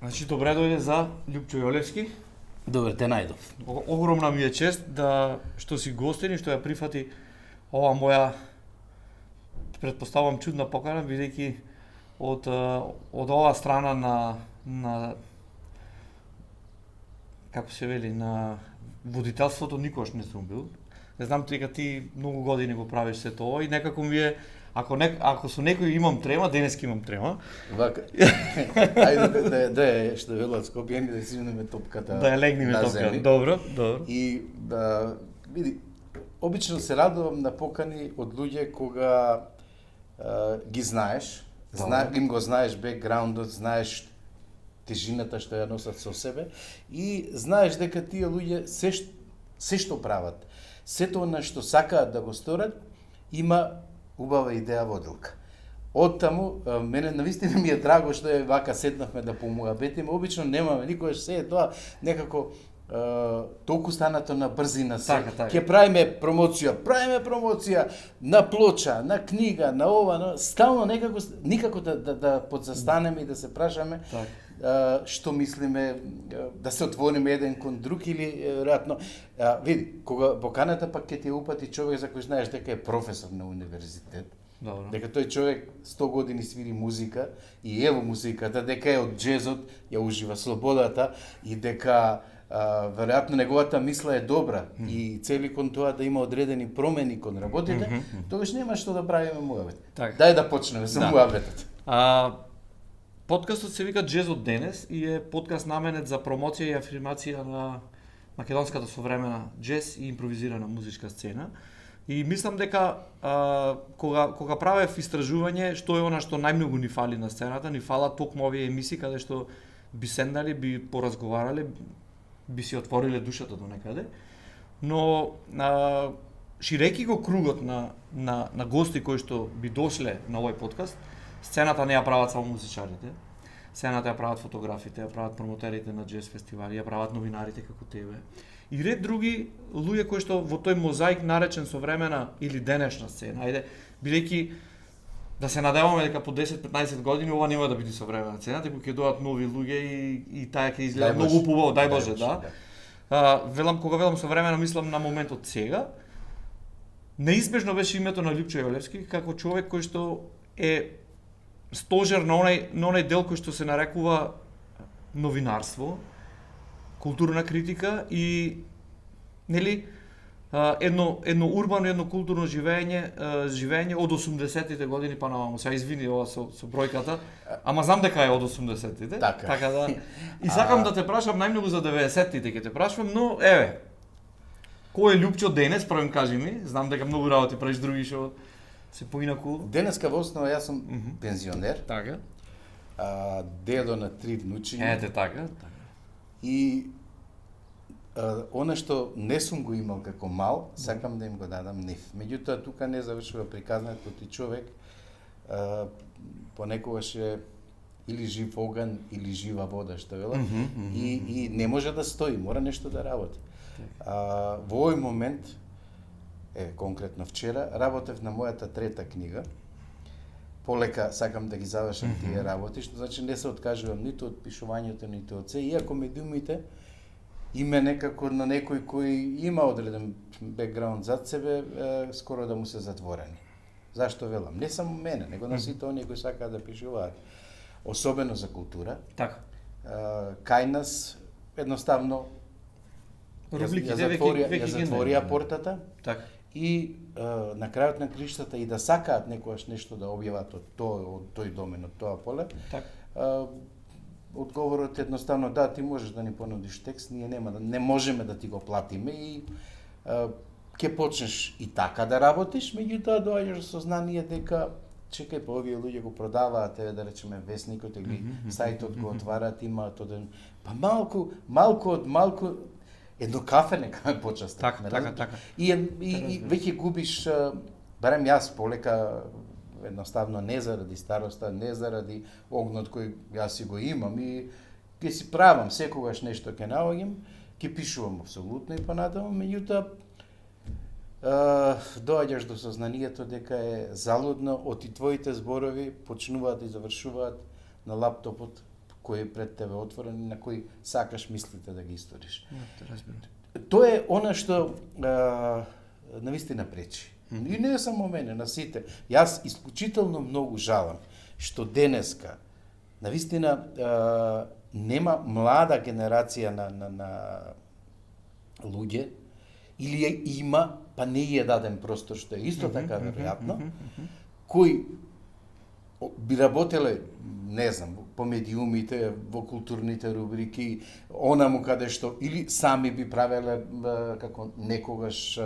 Значи, добре дојде за Љупчо Јолевски. Добре, те најдов. Огромна ми е чест да што си гостин и што ја прифати ова моја, претпоставам, чудна покана, бидејќи од оваа страна на како се вели, на водителството никогаш не сум бил. Не знам, дека ти многу години го правиш се тоа и некако ми е, ако со некој имам трема, денеска имам трема. Вака. Ајде да што велат Скопјани да си земеме топката. Да ја легнеме топката. Добро, добро. И да види, обично се радувам на покани од луѓе кога ги знаеш, им го знаеш бекграундот, знаеш тежината што ја носат со себе и знаеш дека тие луѓе се што прават, сето на што сакаат да го сторат, има убава идеја водилка. Оттаму, мене навистина ми е драго што е вака седнавме да помуабетиме, обично немаме никогаш се е тоа некако толку станато на брзина се. Така. Ќе правиме промоција на плоча, на книга, на ова, на стално никако да подзастанеме и да се прашаме што мислиме, да се отвориме еден кон друг или веројатно види, кога поканата пак ќе ти упати човек за кој знаеш дека е професор на универзитет. Добро. Дека тој човек 100 години свири музика и ево музиката, дека е од джезот, ја ужива слободата и дека веројатно неговата мисла е добра и цели кон тоа да има одредени промени кон работите, тогаш нема што да правиме муабет. Дај да почнеме со муабетот. Подкастот се вика Джезот денес и е подкаст наменет за промоција и афирмација на македонската современа джез и импровизирана музичка сцена. И мислам дека кога правев истражување што е она што најмногу ни фали на сцената, ни фалат токму овие емисии каде што би седнали, би поразговарале, би си отвориле душата до некаде. Но ширејќи го кругот на гости кои што би дошле на овој подкаст, сцената не ја прават само музичарите, сцената ја прават фотографите, ја прават промотерите на джез фестивали, ја прават новинарите како тебе. И ред други луѓе кои што во тој мозаик наречен современа или денешна сцена, ајде, бидејќи да се надеваме дека по 10-15 години ова нема да биде современа сцена, туку ќе дојдат нови луѓе и таа ќе изгледа многу побаво, дај Боже, да. Кога велам современа, мислам на моментот сега. Неизбежно беше името на Љупчо Јолевски како човек кој што е стожер на онај дел кој што се нарекува новинарство, културна критика и нели едно урбано, едно културно живење од 80-тите години па наваму. Сега извини ова со бројката, ама знам дека е од 80-тите. Така да. И сакам да те прашам најмногу за 90-тите, ќе те прашам, но еве. Кој е Љупчо денес, првен кажи ми. Знам дека многу работи правиш други што се поинаку. Денеска во основа јас сум пензионер. Така. Дедо на 3 внучиња. Ете така. И она што не сум го имал како мал, сакам да им го дадам нив. Меѓутоа тука не завршува приказната, ти човек понекогаш е или жив оган или жива вода, што велат, и не може да стои, мора нешто да работи. Во овој момент, конкретно вчера, работев на мојата трета книга. Полека сакам да ги завршам тие работи, што значи не се откажувам ниту од пишувањето, ниту од се, иако медиумите име некако на некој кој има одреден бекграунд зад себе, скоро да му се затворени. Зашто велам? Не само мене, него на сите оние кои сакаат да пишуваат, особено за култура. Така. Кај нас едноставно ја затворија портата. Така. И на крајот на криштата и да сакаат некојаш нешто да објават од тој домен, од тоа поле. Одговорот едноставно да, ти можеш да ни понудиш текст, ние не можеме да ти го платиме и ќе почнеш и така да работиш, меѓутоа доаѓаш до сознание дека чекај, па овие луѓе го продаваат, да речеме весникот или сајтот го отварат, имаат оден, па малку едно кафе нека ме почасти. Така. И веќе губиш, барем јас полека, едноставно не заради староста, не заради огнот кој јас си го имам и ќе си правам секогаш нешто ќе наоѓам, ќе пишувам апсолутно и понатаму, меѓутоа доаѓаш до сознанието дека е залудно од и твоите зборови почнуваат и завршуваат на лаптопот кој е пред тебе отворен и на кој сакаш мислите да ги историш. Те разбирам. Тоа е она што навистина пречи. И не само мене, на сите. Јас исклучително многу жалам што денеска навистина нема млада генерација на луѓе, или ја има, па не ја даден простор, што е исто така веројатно, кои би работеле, не знам, по медиумите, во културните рубрики, онаму каде што, или сами би правеле како некогаш,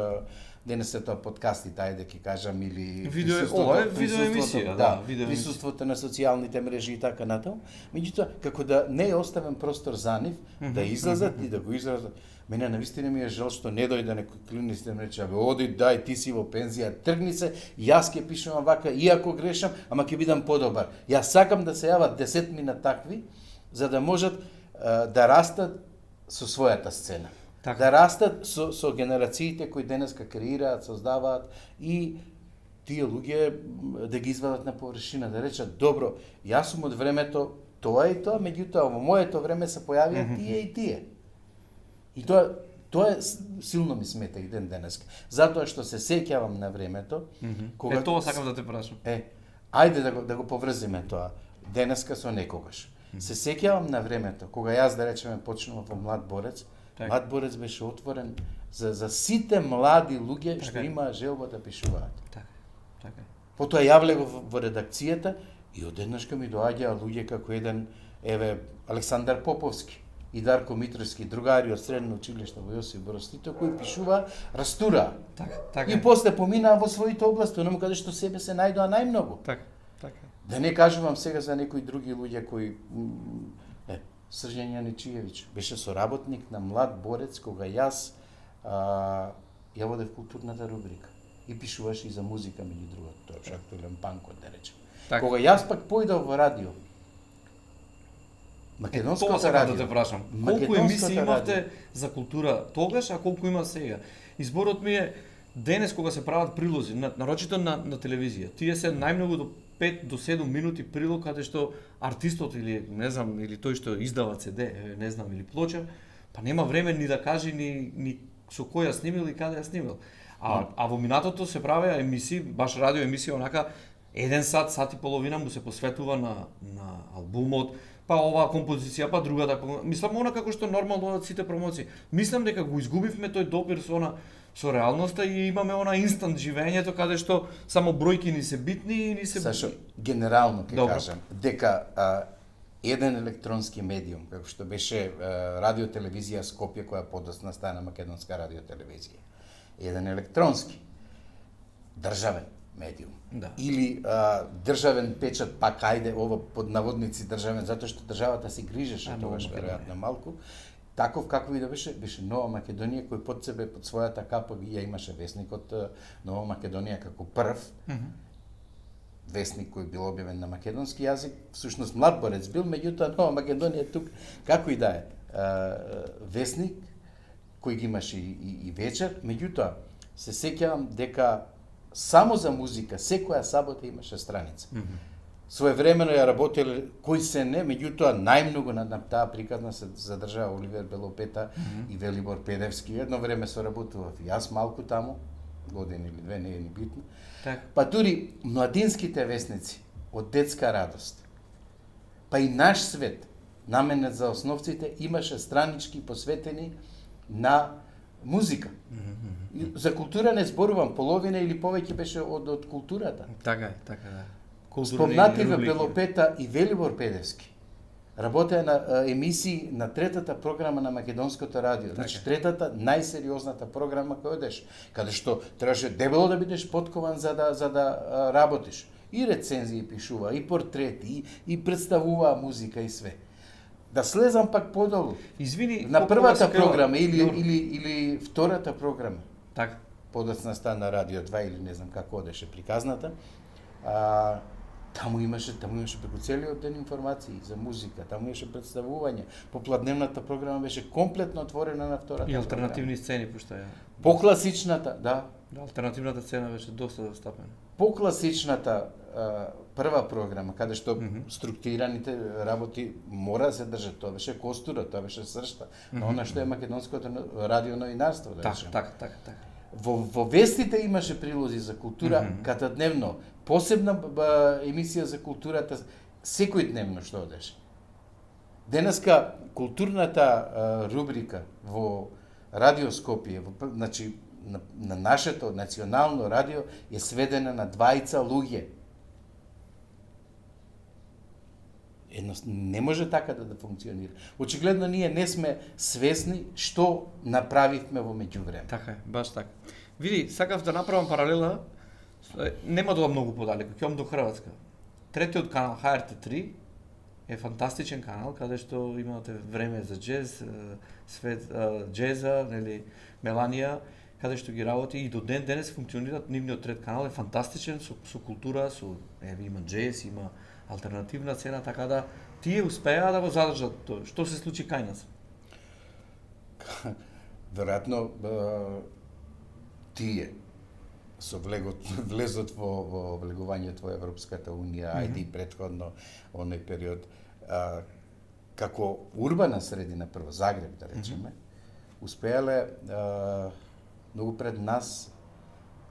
денес е тоа подкастите, ајде ќе кажам, или видеоемисија, да, присуството на социјалните мрежи и така натаму. Меѓутоа, како да не е оставен простор за нив, да излезат и да го изразат. Мене навистина ми е жал што не дојде некој клинист и рече: "Абе, оди, дај, ти си во пензија, тргни се, јас ќе пишувам вака, иако грешам, ама ќе бидам подобар." Јас сакам да се јават 10 мина такви, за да можат да растат со својата сцена. Така. Да растат со генерациите кои денеска креираат, создаваат и тие луѓе да ги извадат на површина, да речат: "Добро, јас сум од времето тоа и тоа, меѓутоа во моето време се појавија тие и тие." И тоа силно ми смета и ден денеска. Затоа што се сеќавам на времето, кога тоа сакам да те прашам. Ајде да го поврзиме тоа денеска со некогаш. Се сеќавам на времето кога јас, да речеме, почнував во Млад борец. Млад борец беше отворен за сите млади луѓе што имаа желба да пишуваат. Така. Потоа јавле го во редакцијата и одеднашка ми доаѓаа луѓе како еден, Александар Поповски и Дарко Митровски, другари од средно училиште во Јосиф Брз Тито, кои пишуваа, растураа. Така. И после поминаа во своите области, онаму каде што себе се најдоа најмногу. Така. Да не кажувам сега за некои други луѓе кои Срđan Јаничиевиќ беше соработник на Млад борец кога јас ја водев културната рубрика и пишуваше и за музика меѓу другото, тоа е актуелен панкот, да речем. Кога јас пак појдов во радио, Македонското радио. Да те прашам. Колку емисии имавте за култура тогаш, а колку има сега? Изборот ми е денес кога се прават прилози, нарочито на телевизија. Тие се најмногу до 5 до 7 минути прилог каде што артистот или не знам, или тој што издава CD, не знам, или плоча, па нема време ни да каже ни со кој ја снимил и каде ја снимил. А во минатото се правеа емисии, баш радио емисија, онака 1 сат, сат и половина му се посветува на албумот, па оваа композиција, па другата. Мислам, она како што нормално од сите промоции. Мислам дека го изгубивме тој допир со реалноста и имаме она инстант живењето каде што само бројки ни се битни и ни се... Сашо, генерално ќе кажам, дека еден електронски медиум, како што беше радиотелевизија Скопје, која подоцна стана Македонска радиотелевизија, еден електронски, државен медиум, или државен печат, пак ајде, ова под наводници државен, затоа што државата се грижеше тогаш, веројатно малку, таков каков и да беше Нова Македонија, кој под себе, под својата капа ја имаше весникот Нова Македонија како прв, весник кој бил објавен на македонски јазик, всушност Млад борец бил, меѓутоа Нова Македонија тук, како и да е, весник, кој ги имаше и вечер, меѓутоа, се сеќавам дека само за музика, секоја сабота имаше страница. Своевремено ја работеле кои се не, меѓутоа најмногу на таа приказна се задржаа Оливер Белопета и Велибор Педевски. Едно време соработував и јас малку таму, година или две, не е ни битно. Па дури младинските весници од детска радост, па и Наш свет, наменет за основците, имаше странички посветени на музика. За култура не зборувам, половина или повеќе беше од културата. Така е, да. Спомнативе Белопета и Велибор Педевски работеа на емисии на третата програма на Македонското радио. Значи третата најсериозната програма која одеш, каде што требаше дебело да бидеш подкован за да работиш. И рецензии пишува, и портрети, и представуваа музика и све. Да слезам пак подолу. Извини, на првата програма или втората програма. Така. Подоцна стана Радио 2 или не знам како одеше приказната. Таму имаше преку целиот ден информации за музика, таму имаше представување. Попладневната програма беше комплетно отворена на втората. И алтернативни сцени пуштаја. Покласичната, да. Да, алтернативната сцена беше доста застапена. Покласичната прва програма, каде што структурираните работи мора да се држат, тоа беше костура, тоа беше сршта, на она што е македонското радионовинарство, да речеме. Така. Во вестите имаше прилози за култура, катадневно, посебна емисија за културата, секој дневно што одеше. Денеска културната рубрика во Радио Скопје, значи на нашето национално радио е сведена на 2 луѓе. Не може така да функционира. Очигледно ние не сме свесни што направивме во меѓувреме. Така е, баш така. Види, сакав да направам паралела, нема да многу подалеку, ќе до Хрватска. Третиот канал HRT3 е фантастичен канал каде што имате време за джез, свет джеза, нели Меланија, каде што ги работи и до ден денес функционираат. Нивниот трет канал е фантастичен со култура, има джез, има алтернативна сцена, така да тие успеа да го задржат тоа. Што се случи кај нас? Веројатно тие со влезот во влегувањето во Европската унија, ајде и претходно оној период, како урбана средина, прво Загреб да речеме, успеале многу пред нас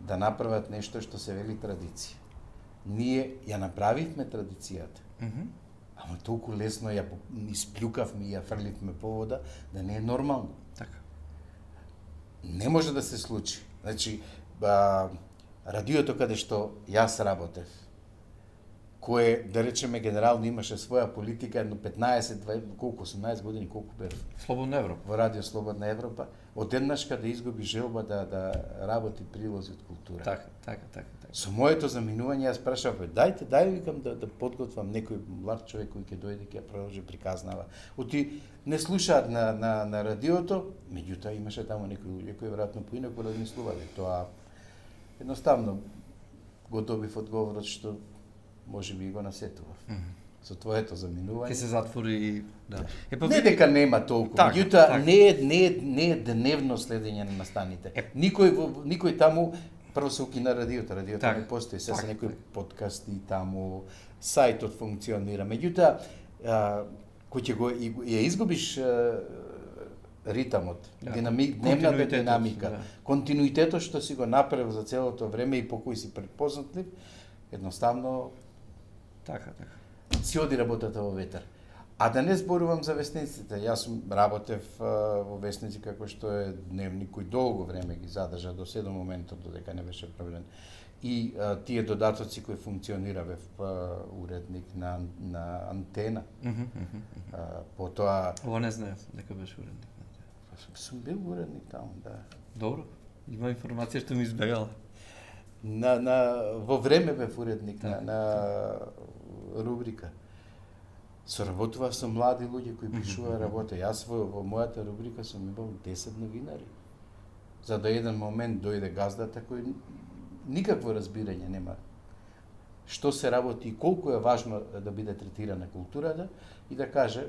да направат нешто што се вели традиција. Ние ја направивме традицијата, ама толку лесно ја исплюкавме и ја фрливме по вода да не е нормално. Така. Не може да се случи. Значи, радиото каде што јас работев, кое, да речеме, генерално имаше своја политика, едно 18 години, колку бев? Слободна Европа. Во Радио Слободна Европа, одеднаш каде изгуби желба да работи прилози од култура. Така. Со моето заминување јас прашав, дај викам да подготвам некој млад човек кој ќе дојде, ќе ја продолжи приказнава. Оти не слушаат на радиото, меѓутоа имаше таму некои луѓе кои веројатно поинаку размислувале. Тоа едноставно го добив одговорот што може би го насетував. Со твоето заминување. Ке се затвори и да. Не дека нема толку, меѓутоа не е дневно следење на настаните. Никој таму прво се укина радиото не постои, се некои подкасти таму, сајтот функционира. Меѓутоа, кој ќе го ја изгубиш ритамот, дневната динамика, континуитетот што си го направил за целото време и по кој си предпознатлив, едноставно така. си оди работата во ветер. А да не зборувам за вестниците. Јас работев во вестници како што е Дневник, кој долго време ги задржа до 7 моментот додека не беше правлен. И тие додатоци кои функционираве уредник на Антена. Потоа Ова не знаев дека беше уредник. Сум бил уредник таму, да. Добро. Има информација што ми избегала. Во време бев уредник на рубрика. Соработував со млади луѓе кои пишуваа работа. Јас во мојата рубрика сум имал 10 новинари. За да еден момент дојде газдата кој никакво разбирање нема што се работи и колку е важно да биде третирана културата и да каже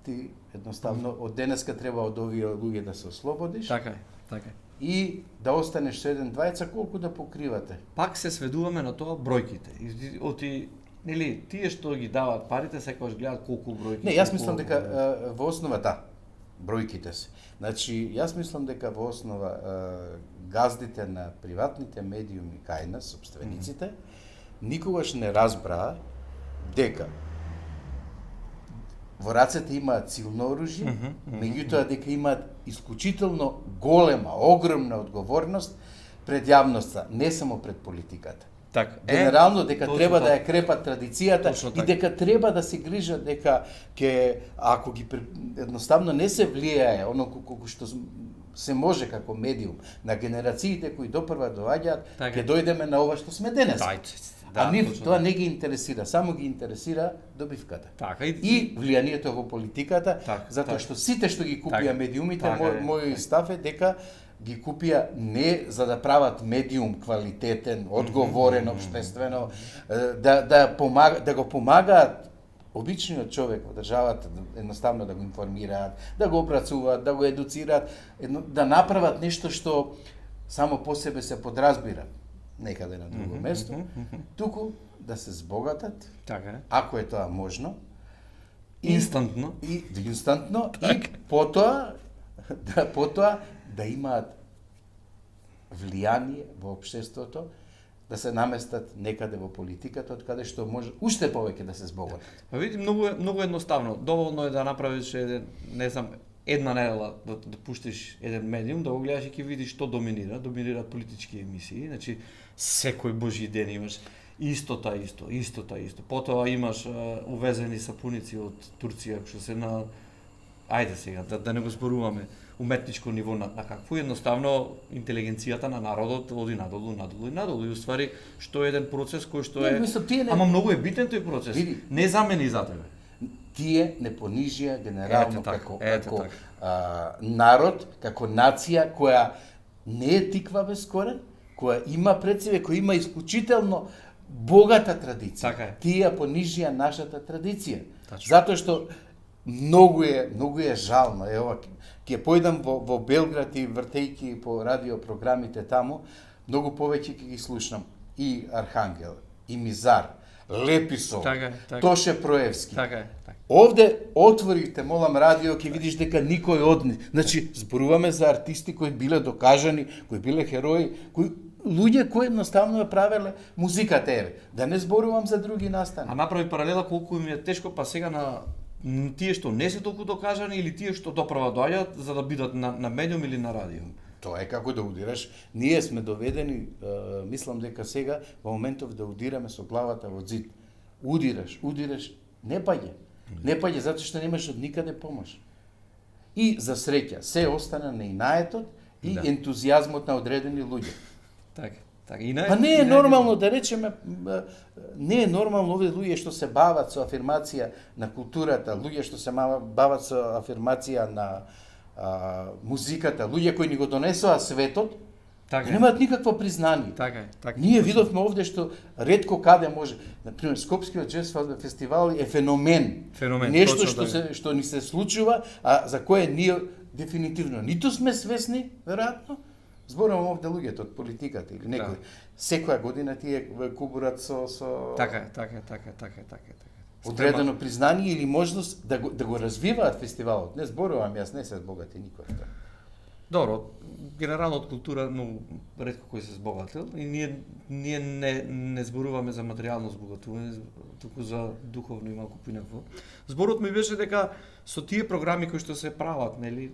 ти едноставно од денеска треба од овие луѓе да се ослободиш. Така е. И да останеш со еден двајца колку да покривате. Пак се сведуваме на тоа бројките. Нели, тие што ги даваат парите, секогаш гледаат колку бројки. Не, јас мислам дека во основа бројките се. Значи, јас мислам дека во основа газдите на приватните медиуми кај нас, собствениците, никогаш не разбраа дека во рацете имаат силно оружје, меѓутоа дека имаат исклучително голема, огромна одговорност пред јавноста, не само пред политиката. Генерално дека треба да ја крепат традицијата и дека треба да се грижат дека ако ги едноставно не се влијае оно колку што се може како медиум на генерациите кои допрва доаѓаат, ќе дојдеме на ова што сме денес. А нив тоа не ги интересира, само ги интересира добивката. И влијанието во политиката, затоа што сите што ги купија медиумите, мојот став е дека ги купија не за да прават медиум квалитетен, одговорен, општествено, да го помагаат обичниот човек во државата, едноставно да го информираат, да го опрацуваат, да го едуцираат, да направат нешто што само по себе се подразбира некаде на друго место, туку да се збогатат, Така е. ако е тоа можно, Инстантно. и потоа да имаат влијание во општеството, да се наместат некаде во политиката, од каде што може уште повеќе да се збогатат. Па види, многу едноставно. Доволно е да направиш еден, не знам, една недела да пуштиш еден медиум, да го гледаш и ќе видиш што доминира. Доминираат политички емисии, значи секој божи ден имаш исто. Потоа имаш увезени сапуници од Турција, што се на ајде сега да не го зборуваме уметничко ниво на какво едноставно интелигенцијата на народот оди надолу и уствари што е еден процес кој што е ама многу е битен тој процес. Види, не замени за тебе. Тие не понижија генерално како така. Народ, како нација која не е тиква без корен, која има пред себе, која има исклучително богата традиција. Така е. Тие понижија нашата традиција. Тачно. Затоа што многу е жално. Ева, ќе појдам во Белград и вртејки по радиопрограмите таму, многу повеќе ќе ги слушнам и Архангел, и Мизар, Леписов, Така. Тоше Проевски. Така е. Овде отворите, молам, радио, ќе видиш дека никој од нив. Значи, зборуваме за артисти кои биле докажани, кои биле херои, луѓе кои едноставно ја правеле музиката, еве. Да не зборувам за други настани. А направи паралела колку им е тешко, па сега на тие што не се толку докажани или тие што доправа доаѓаат за да бидат на медиум или на радио. Тоа е како да удираш. Ние сме доведени, мислам дека сега во моментов да удираме со главата во зид. Удираш, не паѓа. Не паѓа затоа што немаш од никаде помош. И за среќа, се остана на инаетот и ентузијазмот на одредени луѓе. Така. Па не е нормално да речеме, не е нормално овие луѓе што се бават со афирмација на културата, луѓе што се бават со афирмација на музиката, луѓе кои ни го донесоа светот, немаат никакво признание. Така. Ние видовме овде што ретко каде може, например, Скопскиот джез фестивал е феномен. Нешто што ни се случува, а за кое ние дефинитивно ниту сме свесни, веројатно. Зборувам овде луѓето од политиката или некој. Секоја година тие кубурат со Така. одредено признание или можност да го развиваат фестивалот. Не зборувам, јас не се збогати никој. Добро, генерално од култура многу ретко кој се збогатил и ние не зборуваме за материјално збогатување, туку за духовно и малку поинакво. Зборот ми беше дека со тие програми кои што се прават, нели,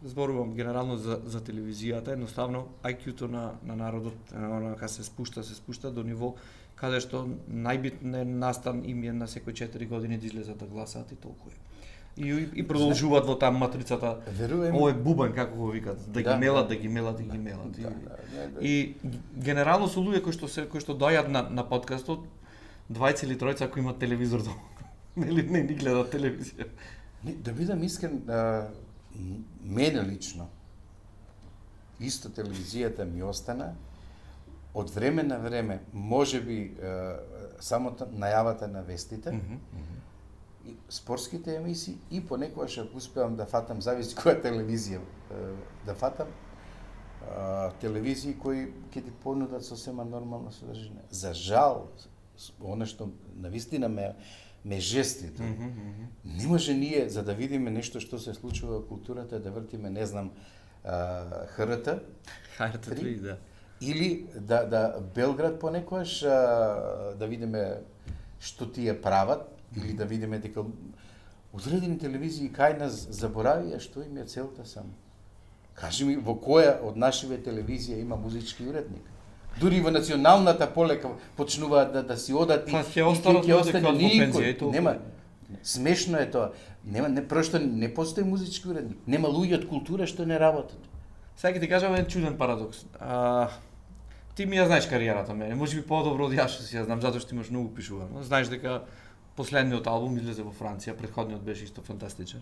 зборувам генерално за телевизијата, едноставно IQ-то на народот кога се спушта до ниво каде што најбитен настан им е на секој 4 години да излезат да гласаат и толку е. И продолжуваат во таа матрицата. Овој бубан како го викат, да ги мелат. И генерално со луѓе кои што доаѓаат на подкастот, двајца или тројца ако имаат телевизор дома, нели не ни гледаат телевизија. Да бидам искрен, мене лично исто телевизијата ми остана од време на време, можеби само најавата на вестите, спортските емисии и понекогаш ако успеам да фатам, зависи која телевизија да фатам, телевизии кои ќе ти понудат сосема нормално содржина. За жал, она што навистина ме жести. Не може ние, за да видиме нешто што се случува во културата, да вртиме, не знам, ХРТ 3, да. Или да Белград понекогаш да видиме што тие прават, или да видиме дека одредени телевизии кај нас заборавија што им е целта само. Кажи ми, во која од нашиве телевизија има музички уредник? Дури во националната полека почнуваат да си одат и ќе остане никој. Нема. Смешно е тоа. Прошто не постои музички уредник. Нема луѓе од култура што не работат. Сега ќе ти кажам еден чуден парадокс. Ти ми ја знаеш кариерата мене, можеби подобро од јас што си ја знам, затоа што имаш многу пишувано. Знаеш дека последниот албум излезе во Франција, претходниот беше исто фантастичен.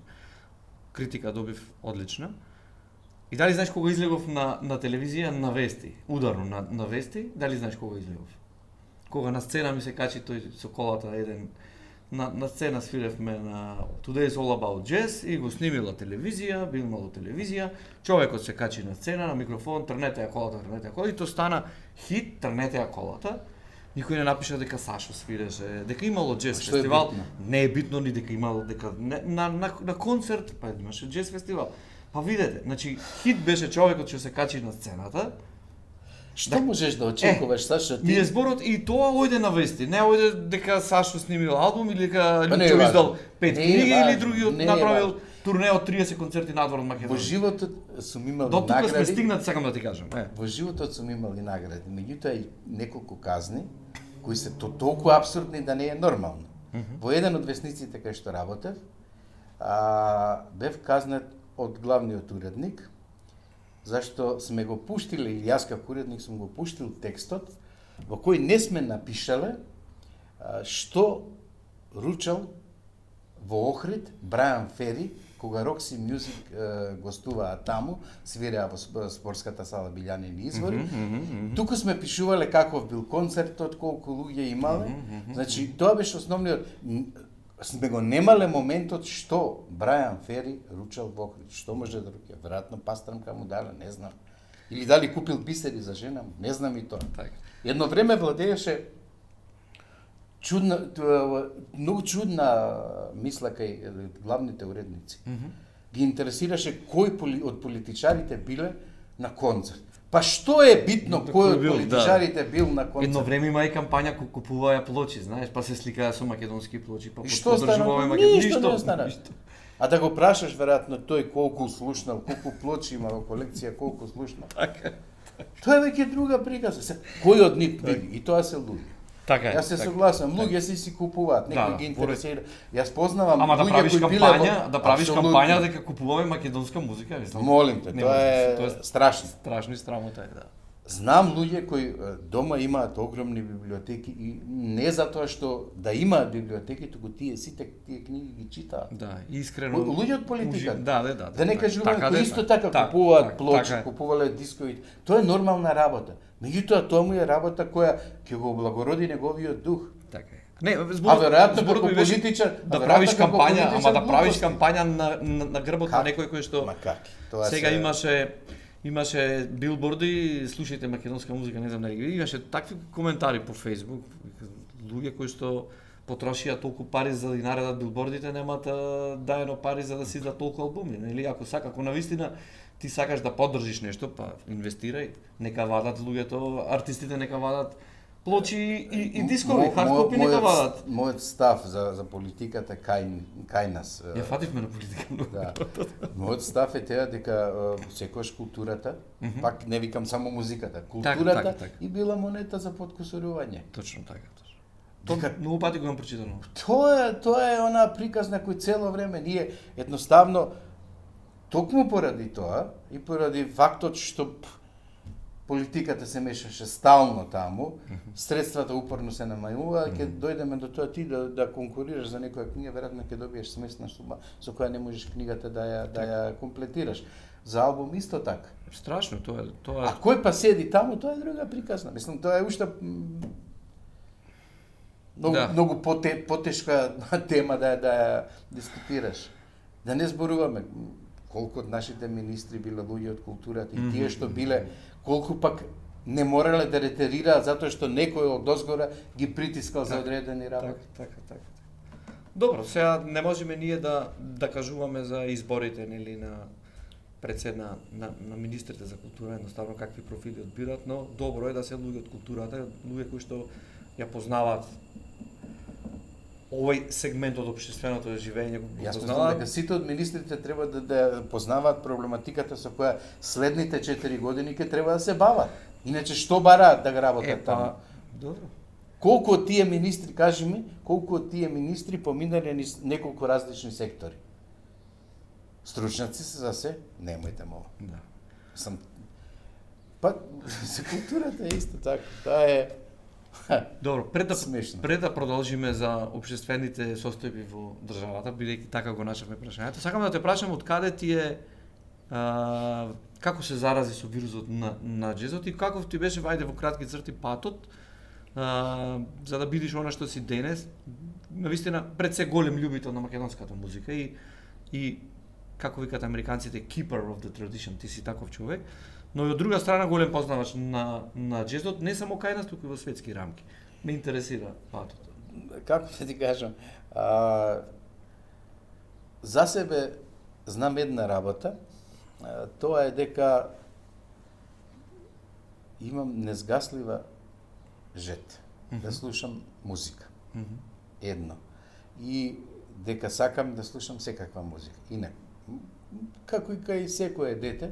Критика добив одлична. И дали знаеш кога излегов на телевизија на вести, ударно на вести, дали знаеш кога излегов? Кога на сцена ми се качи тој со колата еден на сцена свиревме на Today's All About Jazz и го снимила телевизија, бил имало телевизија, човекот се качи на сцена, на микрофон, трнете ја колата, и то стана хит, трнете ја колата. Никој не напиша дека Сашо свиреше, дека имало джез фестивал. Не е битно ни дека имало, дека на концерт, па имаше джез фестивал. Па видете, значи хит беше човекот што се качи на сцената. Што можеш да очекуваш, Сашо, ти? Ми е зборот и тоа ојде на вести, не ојде дека Сашо снимил албум или дека Па Лјупчо издал 5 книги или другиот направил турне од 30 концерти надвор од Македонија. Во животот сум имал До тука сме награди. стигнати, сакам да ти кажам. Во животот сум имал и награди, меѓутоа и неколку казни кои се толку апсурдни да не е нормално. Во еден од весниците кај што работев, бев казнет од главниот уредник, зашто сме го пуштиле, или јас како уредник сум го пуштил текстот, во кој не сме напишале што ручал во Охрид Брајан Фери, кога Roxy Music гостуваа таму, свиреа во спортската сала Билјанини извори. Туку сме пишувале каков бил концертот, колку луѓе имале. Значи, тоа беше основниот. Сме го немале моментот што Брајан Фери ручал во Охрид. Што може да руча? Веројатно пастрамка му дала, не знам. Или дали купил бисери за жена, не знам и тоа. Едно време владееше многу чудна мисла кај главните уредници. Ги интересираше кој од политичарите биле на концерт. Па што е битно кој од политичарите бил на концерт? Едно време има и кампања кој купуваја плочи, знаеш, па се сликаа со македонски плочи, па поддржуваме македонски. Ништо не остана. А да го прашаш веројатно тој колку слушнал, колку плочи има во колекција, колку слушнал. Така. Тоа е веќе друга приказна. Кој од нив биде? И тоа се луѓе. Така е. Јас се согласам, луѓе си купуваат, некои ги интересира. Јас познавам ама луѓе кои биле да правиш кампања дека купуваме македонска музика, мислам. Молим те, тоа е страшно. Страшно и срамота е, да. Знам луѓе кои дома имаат огромни библиотеки и не затоа што да имаат библиотеки, туку сите тие книги ги читаат. Да, искрено. Луѓе од политиката. Да. Да не кажуваме кои исто така купуваат плочи, купувале дискови. Тоа е нормална работа. Меѓутоа тоа му е работа која ќе го облагороди неговиот дух. Така е. Не, веројатно како политичар, да правиш кампања, ама да правиш кампања на грбот на некој кој што сега имаше билборди, слушајте македонска музика, не знам дали имаше такви коментари по Facebook, луѓе кои што потрошија толку пари за да наредат билбордите, немаат даено пари за да си издат толку албуми, нели? Ако навистина ти сакаш да поддржиш нешто, па инвестирај, нека вадат луѓето, артистите нека вадат плочи и дискови, хардкопи нека вадат. Мојот став за политиката кај нас. Ја фативме на политика. Да. Мојот став е теа дека секојаш културата, пак не викам само музиката, културата и била монета за подкусурување. Точно така. Тоа многу пати го имам прочитано. Тоа е она приказна кој цело време ние едноставно токму поради тоа и поради фактот што политиката се мешаше стално таму, средствата упорно се намајуваат, ќе дојдеме до тоа ти да конкурираш за некоја книга, веројатно ќе добиеш смесна сума со која не можеш книгата да ја комплетираш. За албум исто така. Страшно, тоа. А кој па седи таму, тоа е друга приказна. Мислам, тоа е уште многу потешка тема да ја дискутираш. Да не зборуваме колку од нашите министри биле луѓе од културата и тие што биле, колку пак не морале да ретерираат затоа што некој од озгора ги притискал за одредени работи. Така. Добро, сега не можеме ние да кажуваме за изборите нели на председна на министрите за култура, едноставно какви профили одбират, но добро е да се луѓе од културата, луѓе кои што ја познаваат овој сегмент од општественото живење го познаваат. Јас мислам дека сите од министрите треба да познаваат проблематиката со која следните 4 години ќе треба да се бават. Иначе што бараат да го работат таму? Добро. Колку од тие министри, кажи ми, колку од тие министри поминале низ неколку различни сектори? Стручњаци се за се, немојте мова. Да. Па за културата е исто така. Тоа е Добро, пред да продолжиме за општествените состојби во државата, бидејќи така го начавме прашањето, сакам да те прашам од каде ти е Како се зарази со вирусот на џезот и каков ти беше, вајде во кратки црти, патот за да бидиш она што си денес, навистина пред се голем љубител на македонската музика и како викаат американците keeper of the tradition, ти си таков човек, но и од друга страна голем познавач на џезот, не само кај нас, туку и во светски рамки. Ме интересира патот. Како да ти кажам, за себе знам една работа, тоа е дека имам незгаслива жет да слушам музика. Едно. И дека сакам да слушам секаква музика. Инак, како и кај секое дете,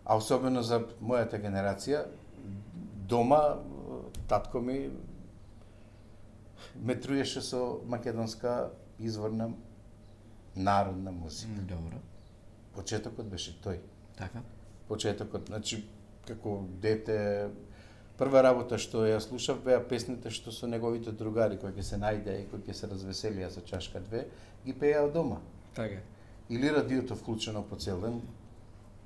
а особено за мојата генерација, дома татко ми ме труеше со македонска изворна народна музика. Добро. Почетокот беше тој. Така. Почетокот, значи, како дете, прва работа што ја слушав беа песните што со неговите другари кои ќе се најдеа и кои ќе се развеселија со чашка две, ги пееа од дома. Така. Или радиото вклучено по цел ден.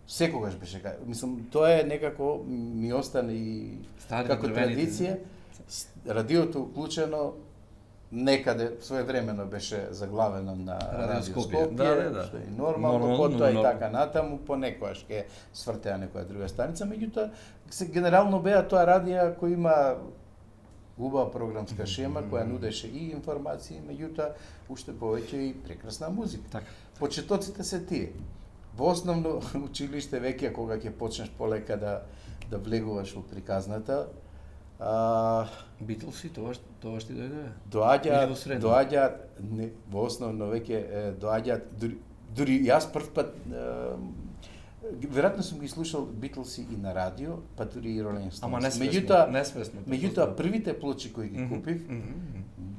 Секогаш беше мислам, тоа е некако ми остана и како традиција. Радиото вклучено некаде своевремено беше заглавено на Радио Скопје, да. што е нормално, потоа и така натаму, понекогаш ќе свртеа некоја друга станица, меѓутоа се генерално беа тоа радија кој има убава програмска шема која нудеше и информации, меѓутоа уште повеќе и прекрасна музика. Така. Почетоците се тие. Во основно училиште веќе кога ќе почнеш полека да влегуваш во приказната, Битлси, тоа што дојде? Доаѓаат во основно веќе доаѓаат дури јас прв пат веројатно сум ги слушал Битлси и на радио, па дури и Rolling Stones. Ама несвесно. Меѓутоа првите плочи кои ги купив,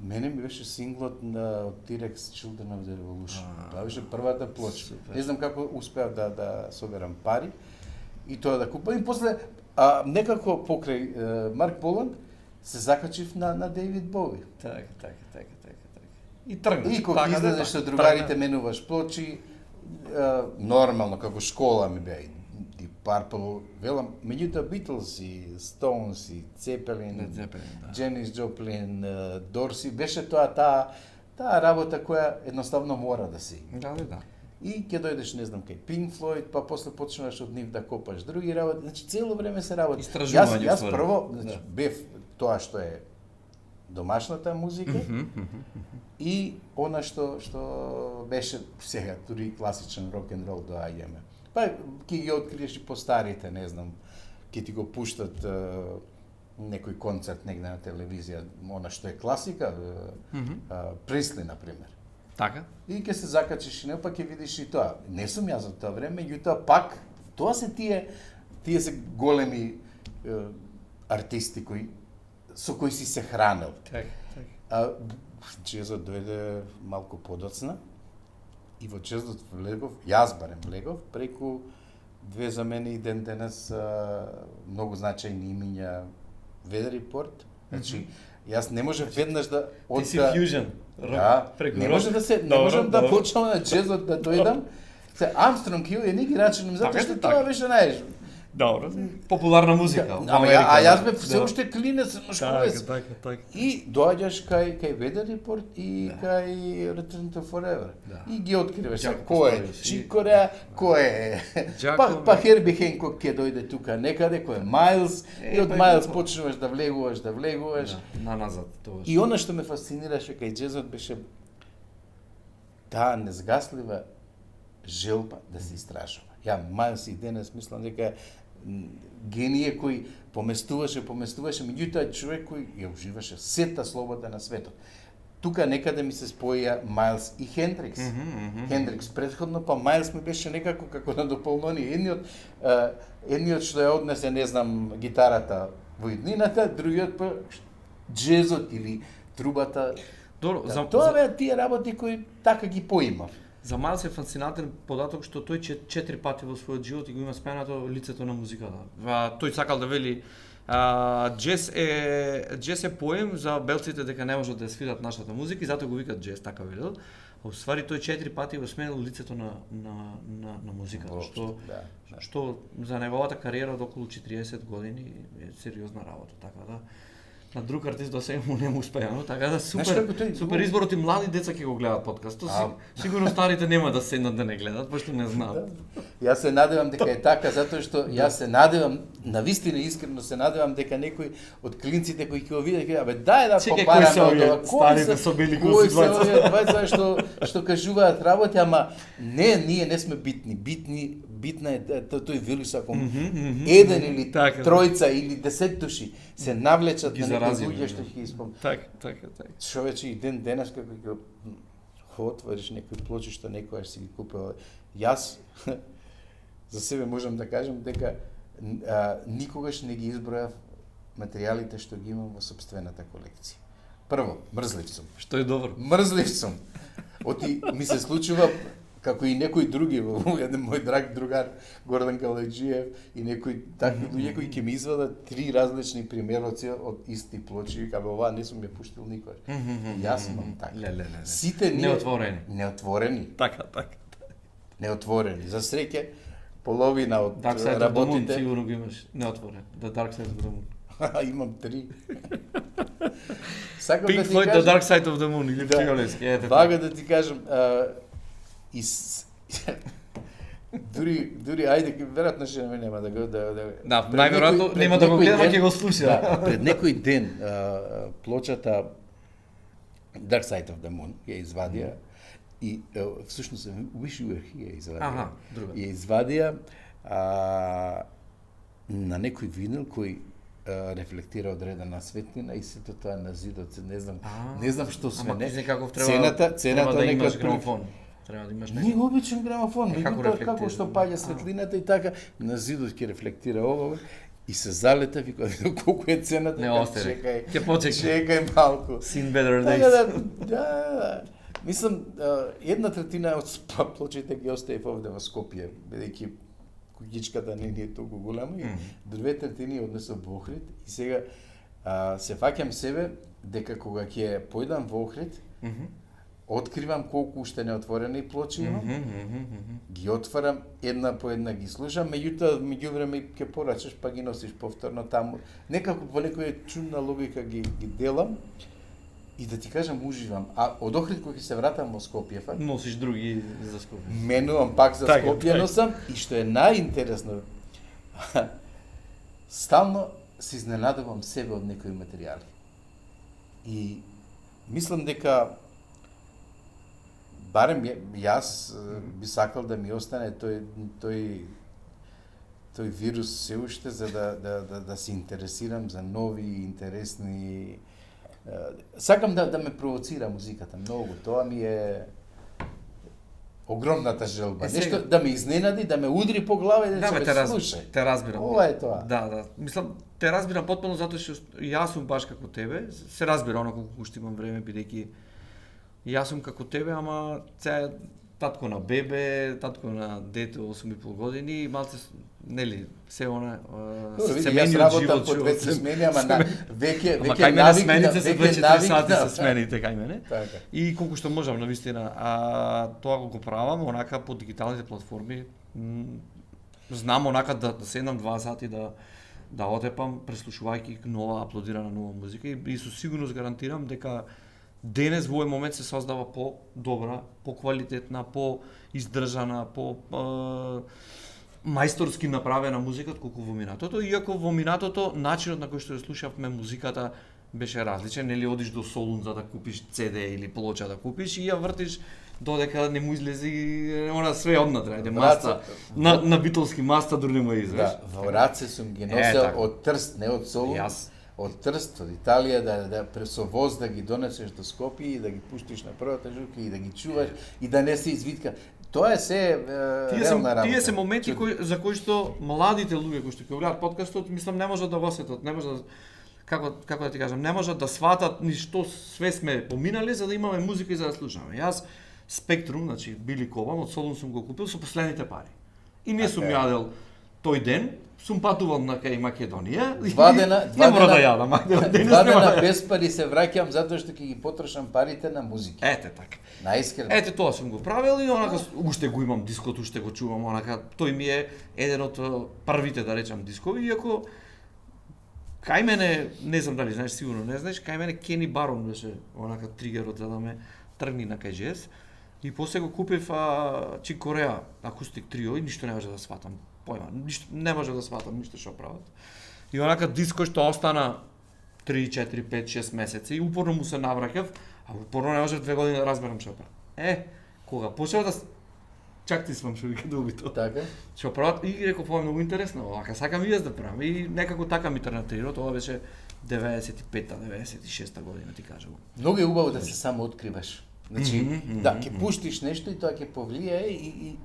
мене ми беше синглот на T-Rex Children of the Revolution. Тоа беше првата плоча. Не знам како успеав да соберам пари и тоа да купам. И после некако покрај Марк Болан се закачив на Дейвид Бови. Така. И тргна. И кога излезеш со другарите, менуваш плочи, нормално, како школа ми беа и Purple, велам, меѓутоа Beatles и Stones и Zeppelin, Janis Joplin, Dorsey, беше таа работа која едноставно мора да се има. Да. И ќе дојдеш, не знам, кај Pink Floyd, па после почнуваш од нив да копаш други работи, значи цело време се работи. Истражување. Јас прво, значи, бев тоа што е домашната музика и она што беше сега дури класичен рок н рол доаѓаме. Па ќе ги откриеш и по старите, не знам, ќе ти го пуштат некој концерт негде на телевизија, она што е класика, Пресли на пример. Така. И ќе се закачиш и не, па ќе видиш и тоа. Не сум јас од тоа време, меѓутоа пак тоа се тие се големи артисти со кои си се хранел. Така. Џезот дојде малку подоцна и во џезот влегов, јас барем влегов, преку две за мене и ден денес многу значајни имиња Weather Report. Значи, јас не можев веднаш да Ти си фьюжн. Не можам да почнам на џезот да дојдам. Се Армстронг Хил и Ники рачунам затоа што тоа беше најеш. Добро. Популарна музика. Јас бев се уште клинец на школец. Така. И доаѓаш кај Weather Report и кај Return to Forever. И ги откриваш кој е Чикоре, кој е па Херби Хенкок ќе дојде тука некаде, кој е Майлс и од Майлс почнуваш да влегуваш. На назад тоа. И она што ме фасцинираше кај џезот беше таа незгаслива желба да се истражува. Ја Майлс и денес мислам дека гение кој поместуваше, меѓутоа човек кој ја уживаше сета слобода на светот. Тука некаде ми се споја Майлс и Хендрикс. Хендрикс претходно, па Майлс ми беше некако како на дополнение. Едниот што ја однесе, не знам, гитарата во иднината, другиот па џезот или трубата. Добро, Тоа беа тие работи кои така ги поимав. За Майлс е фасцинатен податок што тој 4 пати во својот живот и го има сменато лицето на музиката. Тој сакал да вели џез е поем за белците дека не можат да свират нашата музика и затоа го викат џез, така велел. А уствари тој 4 пати го сменил лицето на музиката, што за неговата кариера од околу 40 години е сериозна работа, така да на друг артист до сега му не му успеано, така да супер изборот и млади деца ќе го гледаат подкастот. Сигурно старите нема да седнат да не гледаат, пошто не знаат. Јас се надевам дека е така, затоа што јас се надевам, навистина искрено се надевам дека некој од клинците кои ќе го видат, ќе абе дај да попараме од старите со бели коси, двајца што кажуваат работи, ама ние не сме битни. Битна е тој вирус ако еден или тројца или 10 души се навлечат на некој луѓе што ќе исполнат. Така. Човече и денес како ќе отвориш некој плочи што некојаш си ги купил. Јас за себе можам да кажам дека никогаш не ги избројав материјалите што ги имам во сопствената колекција. Прво, мрзлив сум. Што е добро. Мрзлив сум. Оти ми се случува како и некои други, еден мој драг другар Гордан Калајджиев и некои такви луѓе кои ќе ми извадат 3 различни примероци од исти плочи, кај ова не сум ја пуштил никогаш. Јас имам така. Сите неотворени. Така. Неотворени. За среќа половина од работите сигурно ги имаш неотворен. The Dark Side of the Moon. Имам 3. Pink Floyd, The Dark Side of the Moon или Фриолески. Вага да ти кажам, дури ајде веројатно ќе нема да го најверојатно нема да го гледа, ќе го слуша. Пред некој ден плочата Dark Side of the Moon ја извадија и всушност Wish You Were Here извадија. Ја извадија на некој винил кој рефлектира одредена светлина и сето тоа на зидот, не знам што свене. Цената да имаш грамофон. Треба да имаш некој обичен грамофон, како што паѓа светлината и така, на зидот ќе рефлектира ова и се залета, вика, колку е цената, чекај малку. Seen better days. Да. Мислам, 1/3 од плочите ги оставив овде во Скопје, бидејќи куќичката не е толку голема и 2/3 однесов во Охрид и сега се фаќам себе дека кога ќе појдам во Охрид, откривам колку уште неотворени плочи имам, ги отварам, една по една ги слушам, меѓувреме ќе порачаш па ги носиш повторно таму. Некако по некоја чудна логика ги делам и да ти кажам уживам. А од Охрид кога ќе се вратам во Скопје, носиш други за Скопје. Менувам пак за Скопје носам и што е најинтересно, стално се изненадувам себе од некои материјали. И мислам дека барем јас би сакал да ми остане тој вирус се уште за да се интересирам за нови, интересни. Сакам да ме провоцира музиката многу. Тоа ми е огромната желба. Нешто да ме изненади, да ме удри по глава и да се слуша. Те разбирам. Ова е тоа. Да. Мислам, те разбирам потполно затоа што јас сум баш како тебе. Се разбира онако колку што имам време бидејќи јас сум како тебе, ама татко на бебе, татко на дете 8,5 години, малце нели се она семејниот живот по 2 смени, ама веќе навик смените се 24 сати се смените кај мене. И колку што можам навистина, тоа го правам онака по дигиталните платформи. Знам онака да седнам 2 сати да отепам преслушувајќи нова аплодирана нова музика и со сигурност гарантирам дека денес во овој момент се создава по-добра, по-квалитетна, по-издржана, мајсторски направена музика колку во минатото, иако во минатото начинот на кој што ја слушавме музиката беше различен, нели одиш до Солун за да купиш CD или плоча да купиш и ја вртиш додека не му излези она све однатре, маста на битолски маста дури не му излез. Да, во раце сум ги носел од Трст, не од Солун. Од Трст, од Италија, да со воз да ги донесеш до Скопје и да ги пуштиш на првата жука и да ги чуваш и да не се извитка. Тоа е се реална работа. Тие се моменти за кои што младите луѓе кои што ќе гледаат подкастот, мислам не можат да го осетат, не можат како да ти кажам, не можат да сватат ни што све сме поминали за да имаме музика и за да слушаме. Јас Спектрум, значи Били Кобан од Солун сум го купил со последните пари. И не сум јадел тој ден сум патувал на кај Македонија. Два мора да дена- јадам. Два дена без пари се враќам затоа што ќе ги потрошам парите на музика. Ете така. Наискрено. Ете тоа сум го правил и онака уште го имам дискот, уште го чувам онака. Тој ми е еден од првите да речам дискови, иако кај мене, не знам дали знаеш, сигурно не знаеш, кај мене Кени Барон беше онака тригерот за да ме тргни на кај джез. И после го купив Чик Кореа акустик трио и ништо не може да сватам. Појма, ништо не може да сватам ништо што прават. И онака диско што остана 3, 4, 5, 6 месеци и упорно му се навраќав, а упорно не можев 2 години да разберам што прават. Кога почнав да чак ти свам што вика да убито. Така? Што прават и реков ова е многу интересно, овака сакам и јас да правам. И некако така ми тренатирao, тоа беше 95-та, 96-та година ти кажам. Многу е убаво да се само откриваш. Значи, да, ќе пуштиш нешто и тоа ќе повлијае и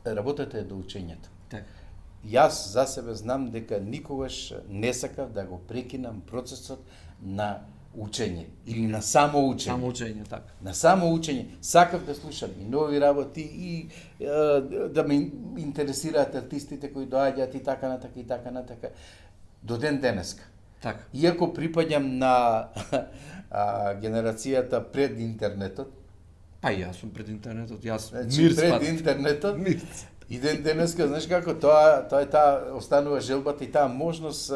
работата е до учењето. Така. Јас за себе знам дека никогаш не сакав да го прекинам процесот на учење или на само учење. Само учење, така. На само учење. Сакав да слушам и нови работи и да ме интересираат артистите кои доаѓаат и така натака и така натака. До ден денеска. Така. Иако припаѓам на генерацијата пред интернетот, Па и јас сум пред интернетот, јас значи мир пред спад. интернетот, Мирц. и ден денеска, знаеш како, тоа е таа останува желбата и таа можност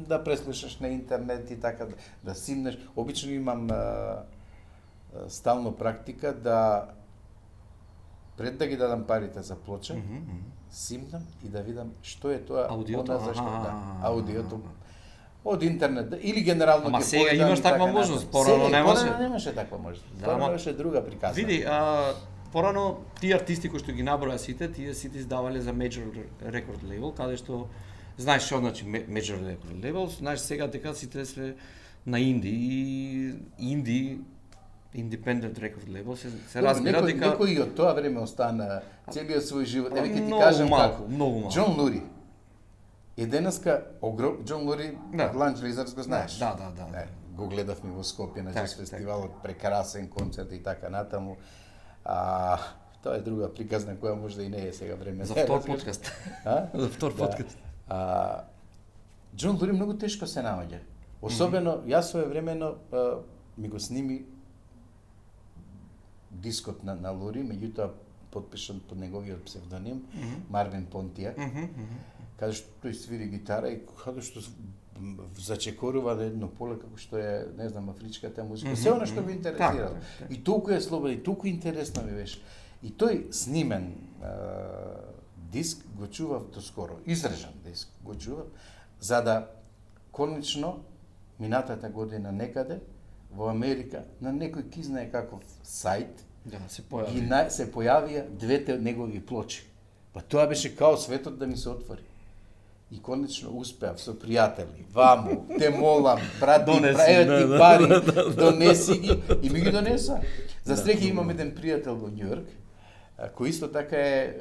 да преслушаш на интернет и така да симнеш. Обично имам стално практика да пред да ги дадам парите за плоча, симнам и да видам што е тоа, Аудиото, она зашто аха, да, аудиото од интернет или генерално Ама ќе сега појдам имаш и таква така можност, натаму. порано Сега, немаше. порано немаше таква можност. Да, Порано ама- беше друга приказна. Види, порано тие артисти кои што ги наброја сите, тие сите издавале за major record label, каде што знаеш што значи major record label, знаеш сега дека сите се на инди independent record label се разбира дека некој и од тоа време остана целиот свој живот. Еве ќе ти многу кажам малку, како. многу малку. Џон Лури е денеска Џон Лури, Да. Ланч Лизардс го знаеш. Да. Го гледавме во Скопје на Так, Джаз фестивалот, прекрасен концерт и така натаму. Тоа е друга приказна која можда и не е сега време. За втор подкаст. За втор Да. подкаст. Џон Лури многу тешко се наоѓа. Особено, јас своевремено ми го сними дискот на Лури, меѓутоа потпишан под неговиот псевдоним, Марвин Понтија, каде што тој свири гитара и каде што зачекорува на едно поле како што е, не знам, афричката музика. Се она што го интересирало. Така. И толку е слободно, и толку интересно ми беше. И тој снимен диск го чував доскоро, изрежан диск го чував, за да конечно минатата година некаде во Америка на некој ки знае каков сајт Да, се ги појави. се појавија двете негови плочи. Па тоа беше као светот да ми се отвори. И конечно успеав со пријатели. Ваму, те молам, брати, Донеси, правете да, пари, донеси ги и ми ги донеса. За среќа имам еден пријател во Њујорк, кој исто така е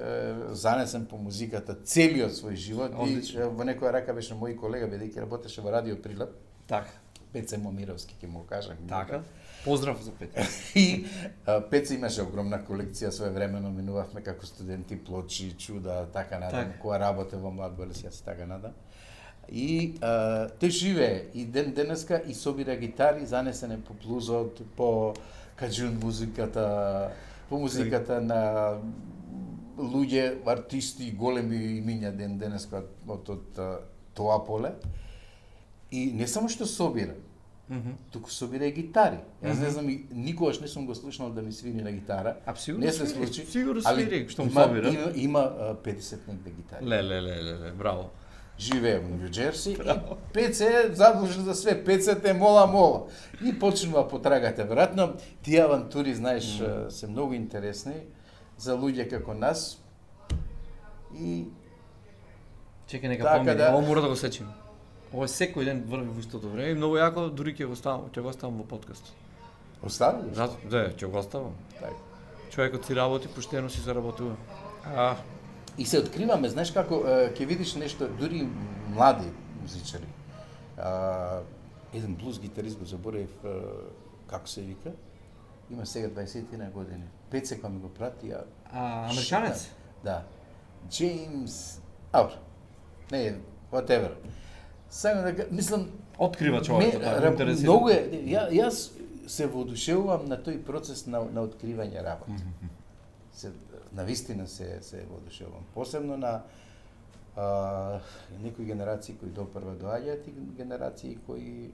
занесен по музиката целиот свој живот Одлично. и во некоја рака беше мој колега бидејќи работеше во Радио Прилеп, Така. Пеце Момировски ќе му кажам. Така. Поздрав за Петро. И Пеце имаше огромна колекција, своевремено минувавме како студенти плочи, чуда, така надам, Так. која работе во Млад Борис, јас така надам. И тој живее и ден денеска и собира гитари, занесене по блузот, по каџун музиката, по музиката на луѓе, артисти, големи имиња ден денеска од тоа поле. И не само што собира, туку собира и гитари. Јас не знам, никогаш не сум го слушнал да ми свири на гитара. Сигурно Не се свири, случи. сигурно али свири, што му има, собира. Има 50 негде гитари. Ле, браво. Живее во Нью Џерси и Пеце е задлужен за све. Пеце те мола. И почнува потрагата. Веројатно, тие авантури, знаеш, се многу интересни за луѓе како нас. И Чекај нека Така помине, да. ово мора да го сечим. Ово е секој ден врви во истото време и многу јако, дури ќе го ставам во подкаст. остави ли? Да, ќе го оставам. Така. Човекот си работи, поштено си заработува. И се откриваме, знаеш како, ќе видиш нешто, дури млади музичари. Еден блуз гитарист го заборавив, како се вика, има сега 20 на години. Пеце кога ми го прати, Американец? Да. Джеймс, Не, whatever. Сакам да мислам Открива човекот, да, интересира. многу е, јас се воодушевувам на тој процес на откривање работа. Се навистина се воодушевувам. Посебно на некои генерации кои допрва доаѓаат и генерации кои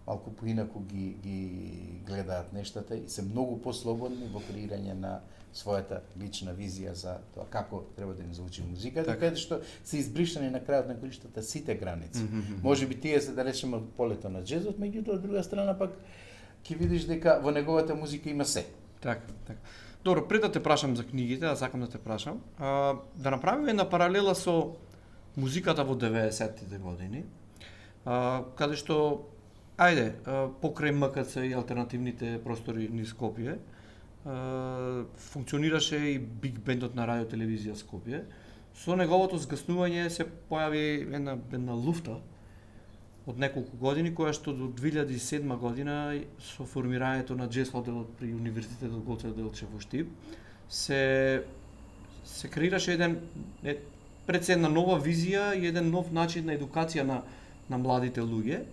малку поинаку ги гледаат нештата и се многу послободни во креирање на својата лична визија за тоа како треба да ни звучи музиката, каде што се избришани на крајот на краиштата сите граници. Може би тие се да речеме од полето на джезот, меѓутоа од друга страна пак ќе видиш дека во неговата музика има се. Така. Добро, пред да те прашам за книгите, да сакам да те прашам, да направиме една паралела со музиката во 90-тите години, каде што, покрај МКЦ и алтернативните простори низ Скопје, функционираше и биг бендот на радио телевизија Скопје. Со неговото згаснување се појави една луфта од неколку години, која што до 2007 година со формирањето на джез одделот при Универзитетот Гоце Делчев во Штип се креираше пред се една нова визија и еден нов начин на едукација на младите луѓе.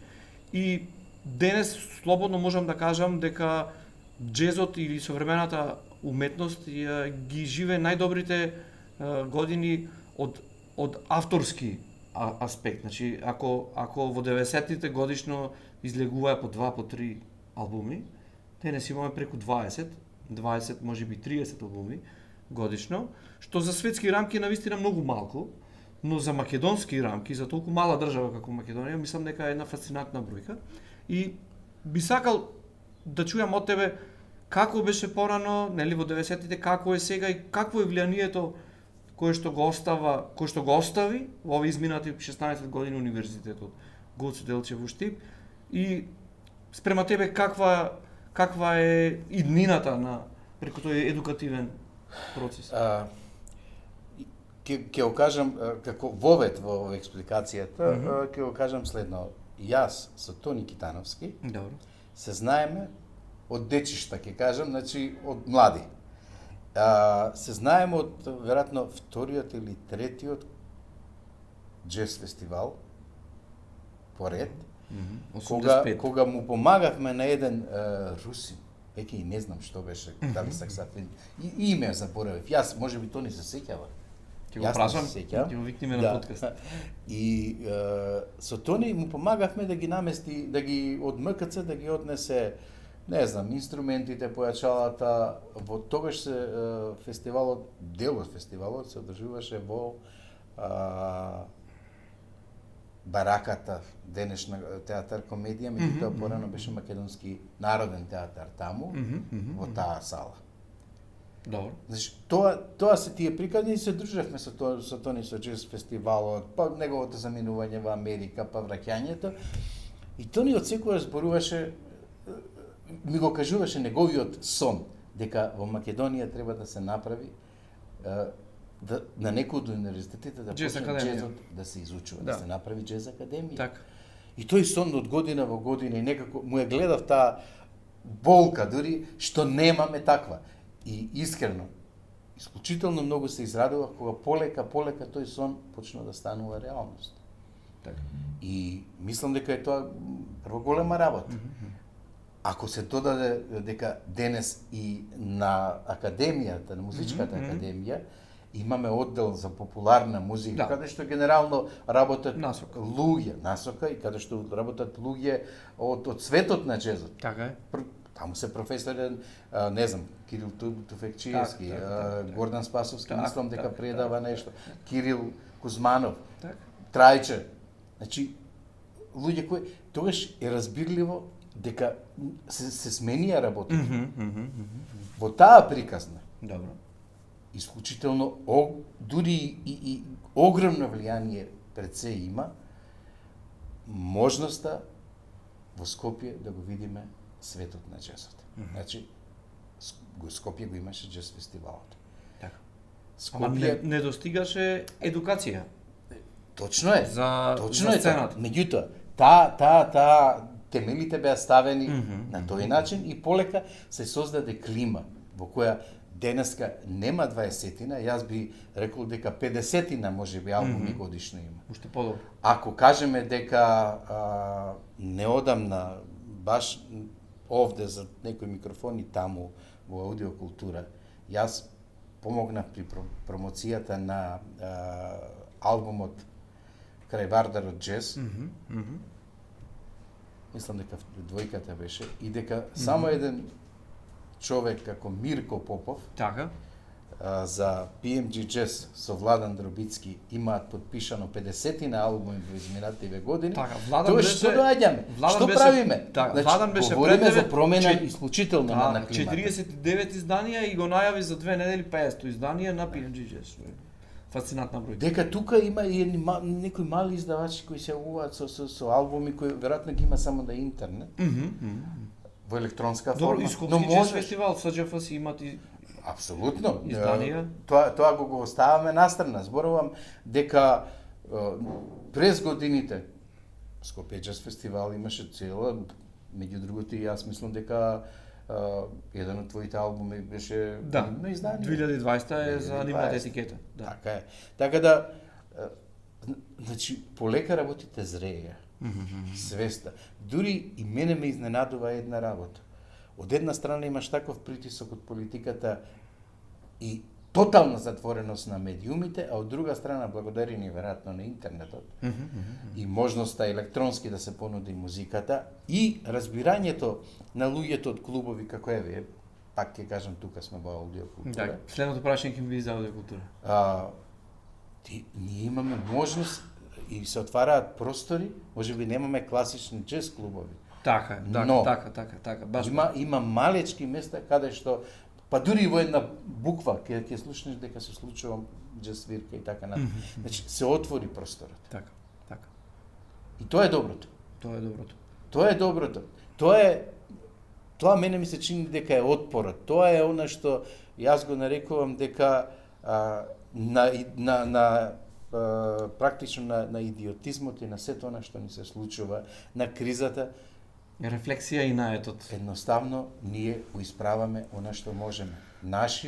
И денес слободно можам да кажам дека джезот или современата уметност ги живее најдобрите години од авторски аспект. Значи, ако во 90-тите годишно излегуваа по 2, по 3 албуми, денес имаме преку 20, можеби 30 албуми годишно, што за светски рамки е навистина многу малку, но за македонски рамки, за толку мала држава како Македонија, мислам дека е една фасцинатна бројка. И би сакал да чујам од тебе како беше порано, нели во 90-тите, како е сега и какво е влијанието кое што го остави во овие изминати 16 години универзитетот Гоце Делчев во Штип и спрема тебе каква е иднината преку тој едукативен процес? Ќе го кажам како вовед во експликацијата, ќе го кажам следно. Јас со Тони Китановски се знаеме од дечишта, ќе кажам, значи од млади. Се знаеме од веројатно вториот или третиот джез фестивал поред, кога му помагавме на еден русин, веќе и не знам што беше, дали саксафон, и име заборавив. Јас можеби Тони се сеќава. Ќе го прашам, ќе го викнеме на подкаст. И со Тони му помагавме да ги намести, да ги од МКЦ да ги однесе, не знам, инструментите, појачалата. Во тогаш се фестивалот, дел од фестивалот се одржуваше во бараката, денешна театар комедија, меѓутоа порано беше македонски народен театар таму, во таа сала. Добро. Значи, тоа се тие приказни и се дружевме со Тони со джез фестивалот, па неговото заминување во Америка, па враќањето. И Тони од секоја зборуваше, ми го кажуваше неговиот сон, дека во Македонија треба да се направи на некој од универзитетите да почне джезот да се изучува, да се направи джез академија. Так. И тој сон од година во година и некако му е гледав таа болка дури што немаме таква. И искрено, исклучително многу се израдував кога полека тој сон почна да станува реалност. Така. И мислам дека е тоа прво голема работа. Ако се додаде дека денес и на академијата, на музичката академија, имаме оддел за популарна музика, каде што генерално работат луѓе, насока, и каде што работат луѓе од светот на джезот. Така е. Таму се професори, не знам, Кирил Туфекчиевски, Гордан Спасовски, мислам дека предава нешто, Кирил Кузманов, Трајче. Значи, луѓе кои тогаш е разбирливо дека се сменија работите. Во таа приказна, добро, исклучително, дури и огромно влијание пред се има можноста во Скопје да го видиме светот на джезот. Значи, Скопје го имаше джез фестивалот. Така. Ама не достигаше едукација. Точно е. За сцената. Меѓутоа, таа темелите беа ставени на тој начин и полека се создаде клима во која денеска нема 20-тина, јас би рекол дека 50-тина можеби албуми годишно има. Уште подобро. Ако кажеме дека неодамна, баш овде за некои микрофони таму во аудиокултура, јас помогнав при промоцијата на албумот крај Вардарот джез. Мислам дека двојката беше и дека само еден човек како Мирко Попов Така. за PMG Jazz со Владан Дробицки имаат подпишано 50-тина албуми во изминативе години. Така, Владан Тоа беше- што доаѓаме? Владан Што беше- правиме? така, Владан беше говориме пред тебе, за промена че- исклучително на климата. 49 изданија и го најави за 2 недели 500 изданија на PMG Jazz. Фасцинатна бројка. Дека тука има и некои мали издавачи кои се јавуваат со албуми кои веројатно ги има само на интернет, во електронска форма. Добро, и Скопски Jazz фестивал со JFS имат и Апсолутно. изданија. Тоа го оставаме настрана. Зборувам дека през годините Скопје Jazz фестивал имаше цела, меѓу другото и јас мислам дека еден од твоите албуми беше Да, нивно издание. 2020 е за 2020. нивната етикета. Да. Така е. Така да, значи, полека работите зреја. Свеста. Дури и мене ме изненадува една работа. Од една страна имаш таков притисок од политиката и тотална затвореност на медиумите, а од друга страна, благодарение веројатно на интернетот и можноста електронски да се понуди музиката и разбирањето на луѓето од клубови како еве, пак ќе кажам, тука сме во аудиокултура. Да, следното прашање ќе ми биде за аудиокултура. Ние имаме можност и се отвараат простори, можеби немаме класични джез клубови. Така, е, Но- така. Баш Има малечки места каде што па дури и во една буква ќе слушнеш дека се случува джез свирка и така натаму. Значи се отвори просторот. така. И тоа е доброто. Тоа е доброто. Тоа е доброто. Тоа мене ми се чини дека е отпорот. Тоа е она што јас го нарекувам дека практично на идиотизмот и на сето она што ни се случува, на кризата, Рефлексија и наетот. едноставно ние го исправаме она што можеме.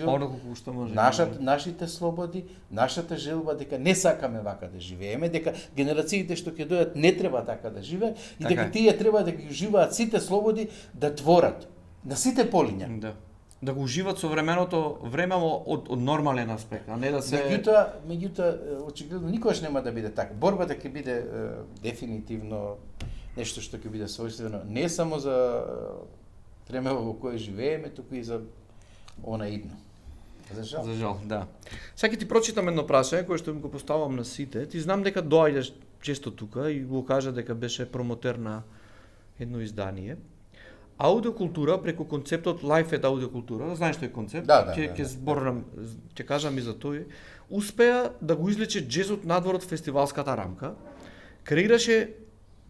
Оно колку што може. Нашите слободи, нашата желба дека не сакаме вака да живееме, дека генерациите што ќе дојдат не треба така да живеат и Така дека е. тие треба да ги уживаат сите слободи да творат на сите полиња. Да. Да го уживат современото време од нормален аспект, а не да се Меѓутоа, очигледно никогаш нема да биде така. Борбата ќе биде дефинитивно нешто што ќе биде својствено не само за времето во кое живееме, туку и за она идно. За жал. За жал, да. Сега ќе ти прочитам едно прашање кое што им го поставам на сите. Ти знам дека доаѓаш често тука и го кажа дека беше промотер на едно издание. Аудиокултура преку концептот Life at аудиокултура, знаеш тој концепт? Да. Ќе зборам, ќе кажам и за тој. Успеа да го извлече джезот надвор од фестивалската рамка. Креираше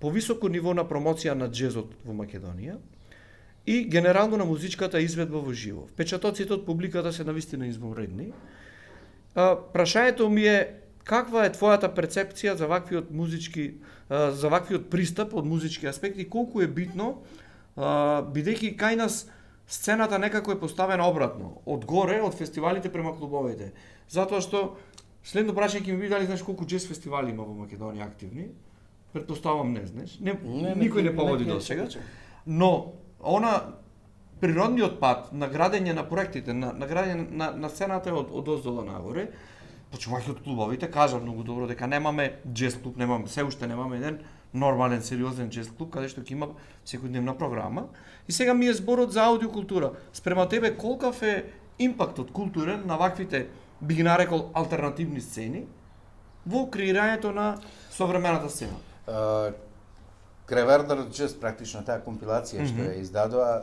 повисоко ниво на промоција на джезот во Македонија и генерално на музичката изведба во живо. Впечатоците од публиката се навистина извонредни. Прашањето ми е каква е твојата перцепција за ваквиот пристап од музички аспект и колку е битно, бидејќи кај нас сцената некако е поставена обратно, од горе, од фестивалите према клубовите. Затоа што следно прашање ќе ми биде дали знаеш колку джез фестивали има во Македонија активни. Предпоставам не знаеш. Никој не поводи до сега. Но она природниот пат на градење на проектите, на градење на сцената е од оздола нагоре, почнувајќи од клубовите, кажа многу добро дека немаме джез клуб, се уште немаме еден нормален, сериозен джез клуб, каде што ќе има секојдневна програма. И сега ми е зборот за аудиокултура. Спрема тебе, колкав е импактот културен на ваквите, би ги нарекол, алтернативни сцени во креирањето на современата сцена? Крај Вардарот джез практично таа компилација што ја издадоа,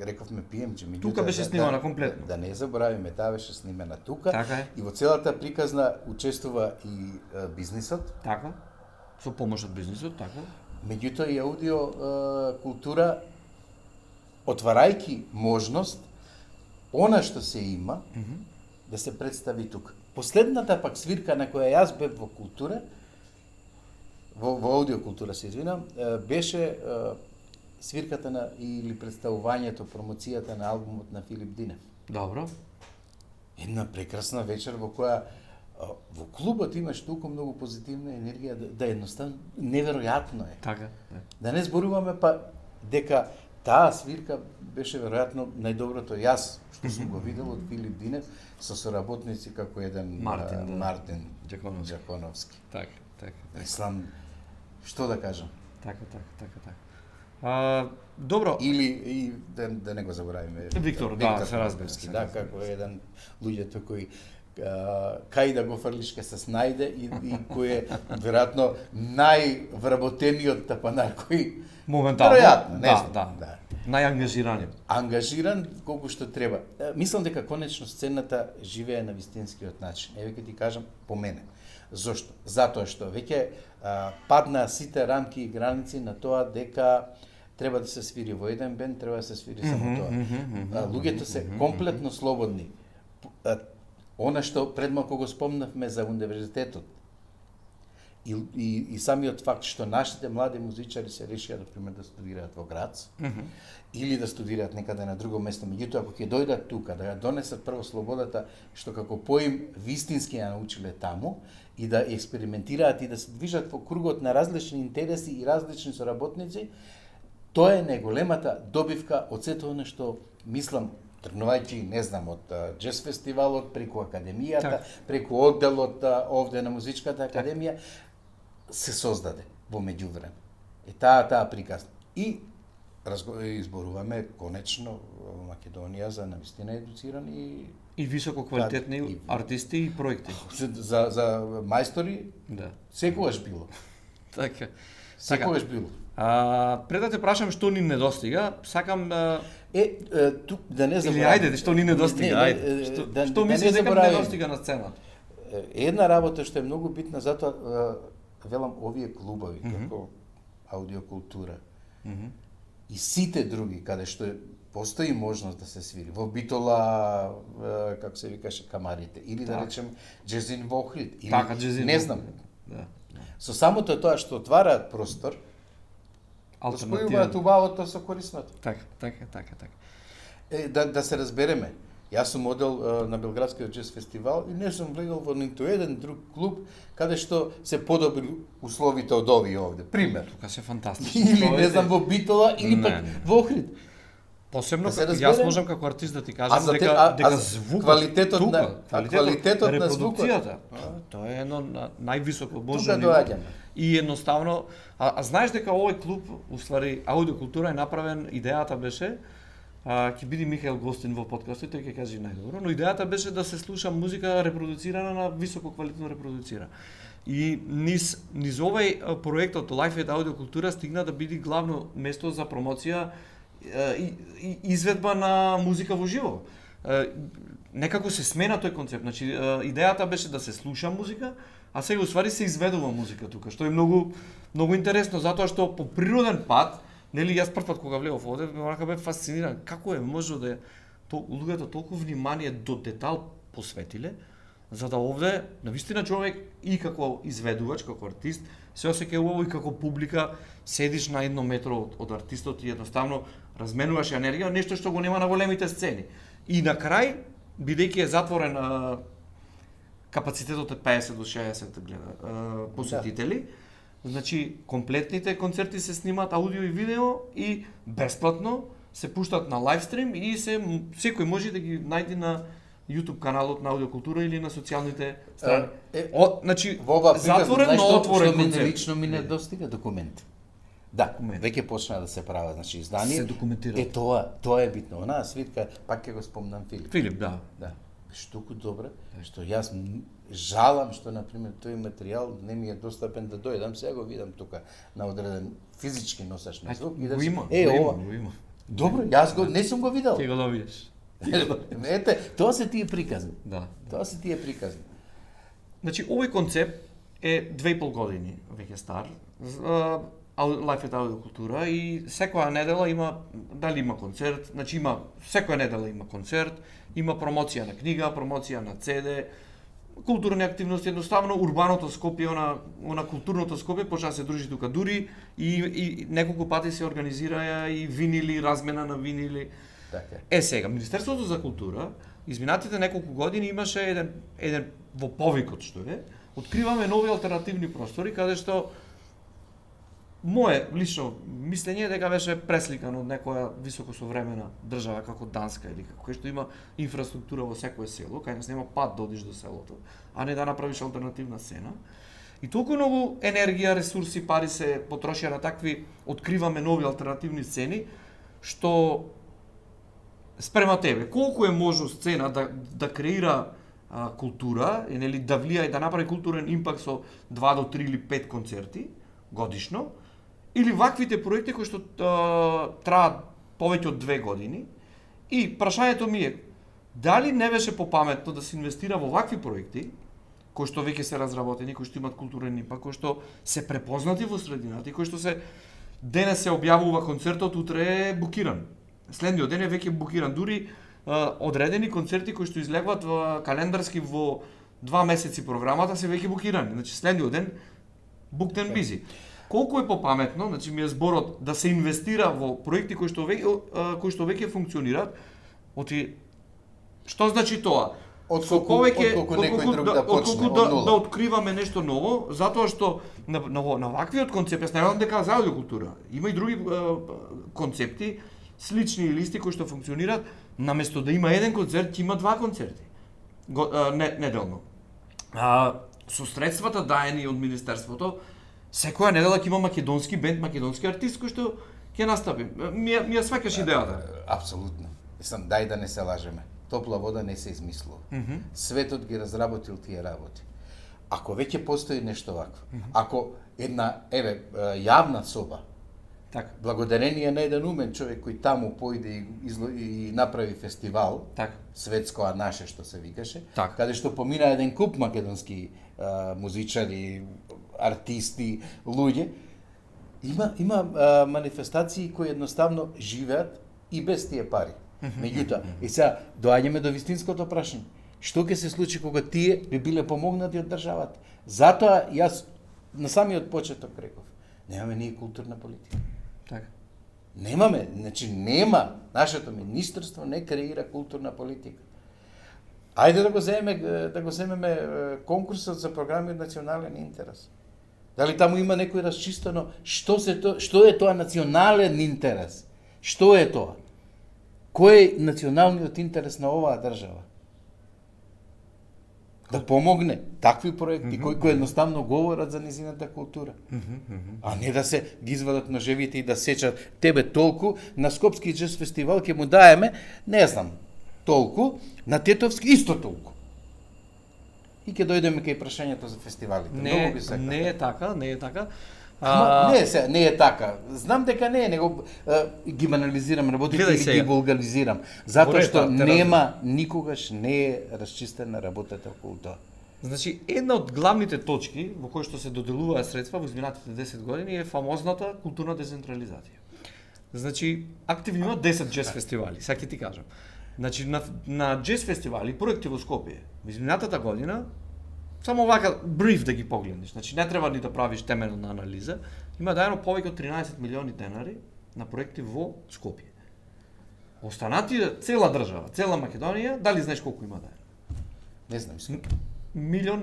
рековме PMG, меѓутоа Тука беше снимана комплетно. Да не заборавиме, таа беше снимена тука. Така е. И во целата приказна учествува и бизнисот, Така. Со помош од бизнисот, така. меѓутоа и аудио култура, отварајќи можност она што се има да се представи тука. Последната пак свирка на која јас бев во култура, во аудиокултура се извинам, беше свирката или представувањето, промоцијата на албумот на Филип Динев. Добро. една прекрасна вечер во која во клубот имаш толку многу позитивна енергија да едноставно неверојатно е. Така. Да не зборуваме па дека таа свирка беше веројатно најдоброто јас што сум го видел од Филип Динев со соработници како еден Мартин Џаконовски. Така. Мислам, што да кажам. Така. Добро. Или и да не го заборавиме Виктор, да, се разбира. Да, како еден луѓето кои кај да го фрлиш ке се снајде и кој е веројатно највработениот тапанар кој моментално. Веројатно, не знам. Да. Најангажиран. Ангажиран колку што треба. Мислам дека конечно сцената живее на вистинскиот начин. Еве ќе ти кажам по мене. Зошто? Затоа што веќе паднаа сите рамки и граници на тоа дека треба да се свири во еден бенд, треба да се свири само тоа. Луѓето се комплетно слободни. Она што пред малку го спомнавме за универзитетот и самиот факт што нашите млади музичари се решија, например, да студираат во Грац или да студираат некаде на друго место, меѓутоа ако ќе дојдат тука, да ја донесат прво слободата што како поим вистински ја научиле таму и да експериментираат и да се движат во кругот на различни интереси и различни соработници, тоа е најголемата добивка од сето она што мислам тргнувајќи, не знам, од джез фестивалот, преку академијата, преку одделот овде на музичката академија, се создаде во меѓувреме. Таа приказна. И изборуваме конечно во Македонија за навистина едуцирани и високо квалитетни артисти и проекти. За мајстори, да. Секогаш било. Така. Секогаш било. Пред да те прашам што ни недостига, сакам тук да не забораваме. Или ајде, што ни недостига, ајде. Што мислиш дека ни недостига на сцената? Една работа што е многу битна, затоа велам овие клубови како аудиокултура и сите други каде што постои можност да се свири во Битола, како се викаше, камарите, или да речем Джезин во Охрид, или не знам. Со самото тоа што отвараат простор, спојуваат убавото со корисното. Така. Да се разбереме. Јас сум одел на Белградскиот джез фестивал и не сум влегал во ниту еден друг клуб каде што се подобри условите од овие овде. Пример. Тука се фантастични. Или не знам во Битола или пак во Охрид. Посебно јас можам како артист да ти кажам дека звукот, квалитетот на звукот, тоа е едно највисоко можно ниво. И едноставно, знаеш дека овој клуб, уствари аудиокултура е направен, идејата беше ќе биде Михаил гостин во подкастот, тој ќе каже најдобро, но идејата беше да се слуша музика репродуцирана на високо квалитетно репродуцира. И низ овој проектот Life at Аудиокултура стигна да биде главно место за промоција и изведба на музика во живо. Некако се смена тој концепт. Значи идејата беше да се слуша музика, а сега уствари се изведува музика тука, што е многу интересно затоа што по природен пат, нели јас првпат кога влегов овде, онака бев фасциниран како е можно да луѓето толку внимание до детал посветиле, за да овде навистина човек и како изведувач, како артист, се осеќа убаво и како публика седиш на 1 метро од артистот и едноставно разменуваш енергија, нешто што го нема на големите сцени. И на крај, бидејќи е затворен капацитетот е 50 до 60 посетители, значи комплетните концерти се снимаат аудио и видео и бесплатно се пуштат на лайвстрим и секој може да ги најде на YouTube каналот на Аудиокултура или на социјалните страни. Значи затворен, но отворен концерт. Лично ми не достига документ. Да, веќе почна да се прават, значи издание. Се документира. Тоа е битно. Онаа свитка, пак ќе го спомнам Филип, да. Беше толку добра, што јас жалам што на пример тој материјал не ми е достапен да дојдам, сега го видам тука на одреден физички носач на звук и да има. Добро, јас го не сум го видел. Ќе го добиеш. Ете, тоа се тие приказни. Да. Тоа се тие приказни. Значи овој концепт е 2,5 години веќе стар. Life at Аудиокултура и секоја недела има концерт, значи секоја недела има концерт, има промоција на книга, промоција на CD, културни активности, едноставно урбаното Скопје, она културното Скопје почна да се дружи тука, дури и неколку пати се организира и винили, размена на винили. Така. Сега, Министерството за култура изминатите неколку години имаше еден во повикот што е, откриваме нови алтернативни простори каде што мое лично мислење е дека беше пресликано од некоја високосовремена држава како Данска или како кој што има инфраструктура во секое село, кај нас нема пат да одиш до селото, а не да направиш алтернативна сцена. И толку многу енергија, ресурси, пари се потрошија на такви откриваме нови алтернативни сцени, што спрема тебе, колку е можно сцена да креира култура, и нели да влија и да направи културен импакт со 2 до 3 или 5 концерти годишно, или ваквите проекти кои што траат повеќе од 2 години. И прашањето ми е, дали не беше попаметно да се инвестира во вакви проекти, кои што веќе се разработени, кои што имат културен импакт, кои што се препознати во средината и кои што се денес се објавува концертот, утре е букиран. Следниот ден е веќе букиран. Дури одредени концерти кои што излегуваат календарски во 2 месеци програмата се веќе букирани. Значи следниот ден booked and busy. Колку е попаметно, значи ми е зборот да се инвестира во проекти кои што веќе функционираат, што значи тоа? Отколку некој друг да почне од нула. Да откриваме нешто ново, затоа што на ваквиот концепт, јас не велам дека за аудиокултура, има и други концепти, слични или исти кои што функционираат, наместо да има еден концерт, ќе има 2 концерти неделно. Со средствата даени од министерството, секоја недела ќе има македонски бенд, македонски артист кој што ќе настапи. Ми ја сваќаш идејата. Апсолутно. Мислам, дај да не се лажеме. Топла вода не се измислува. Светот ги разработил тие работи. Ако веќе постои нешто вакво, ако една јавна соба, така, благодарение на еден умен човек кој таму појде и направи фестивал, така, светско, а наше што се викаше, така, каде што помина еден куп македонски музичари, артисти, луѓе, има манифестации кои едноставно живеат и без тие пари. Меѓутоа, и сега доаѓаме до вистинското прашање. Што ќе се случи кога тие би биле помогнати од државата? Затоа јас на самиот почеток реков, немаме ние културна политика. така. Немаме, значи нема, нашето министерство не креира културна политика. Ајде да го земеме конкурсот за програми од национален интерес. Дали таму има некој расчистено што е тоа национален интерес? Што е тоа? Кој е националниот интерес на оваа држава? Да помогне такви проекти кои едноставно говорат за низината култура. А не да се ги извадат ножевите и да сечат тебе толку, на Скопски джез фестивал ќе му даеме, не знам, толку, на Тетовски исто толку. И ќе дојдеме кај прашањето за фестивалите. Не е така. Не е така. Знам дека не е, него ги банализирам работите или ги вулгаризирам. Затоа што никогаш не е расчистена работата околу тоа. Значи, една од главните точки во кои што се доделуваа средства во изминатите 10 години е фамозната културна децентрализација. Значи, активно има 10 джез фестивали, сега ќе ти кажам. Значи, на джез фестивали, проекти во Скопје, во изминатата година, само вака бриф да ги погледнеш, значи не треба ни да правиш теменна анализа, има даено повеќе од 13 милиони денари на проекти во Скопје. Останатите, цела држава, цела Македонија, дали знаеш колку има даено? Не знам, искам. 1,5 милион,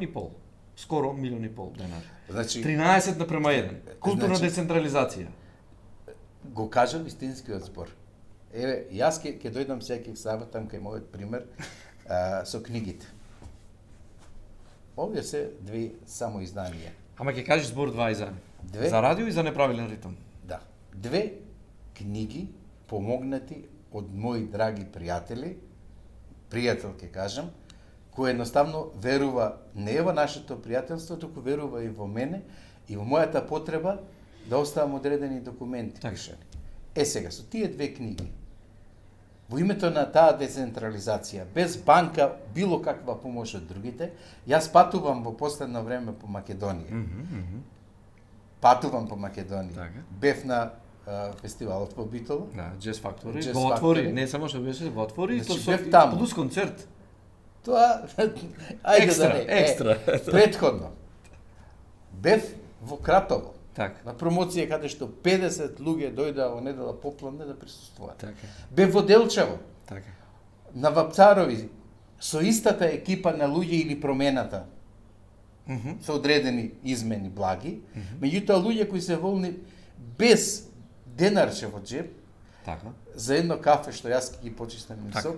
скоро 1,5 милион денари. Значи 13 напрема 1. Културна децентрализација. Го кажа вистинскиот збор. Еве, јас ќе дојдам секој сабат там кај мојот пример со книгите. Овие се 2 само изданија. Ама ќе кажеш збор 2 издани. За радио и за неправилен ритм. Да. 2 книги помогнати од мои драги пријатели, пријател ќе кажам, кој едноставно верува не во нашето пријателство, туку верува и во мене и во мојата потреба да оставам одредени документи пишани. Сега, со тие 2 книги, во името на таа децентрализација, без банка, било каква помош од другите, јас патувам во последно време по Македонија. Патувам по Македонија. Бев на фестивалот по Битола. Да, Jazz Factory. Го отвори, не само што беше, го отвори, значи, бев таму. Плюс концерт. Тоа, екстра. Претходно. Бев во Кратово. Така. На промоција каде што 50 луѓе дојдоа во недела попладне да присуствуваат. Така. Бев во Делчево. Така. На Вапцарови со истата екипа на луѓе или промената, со одредени измени благи, меѓутоа луѓе кои се волни без денарче во джеб, Така. за едно кафе што јас ќе ги почистам Так, сок,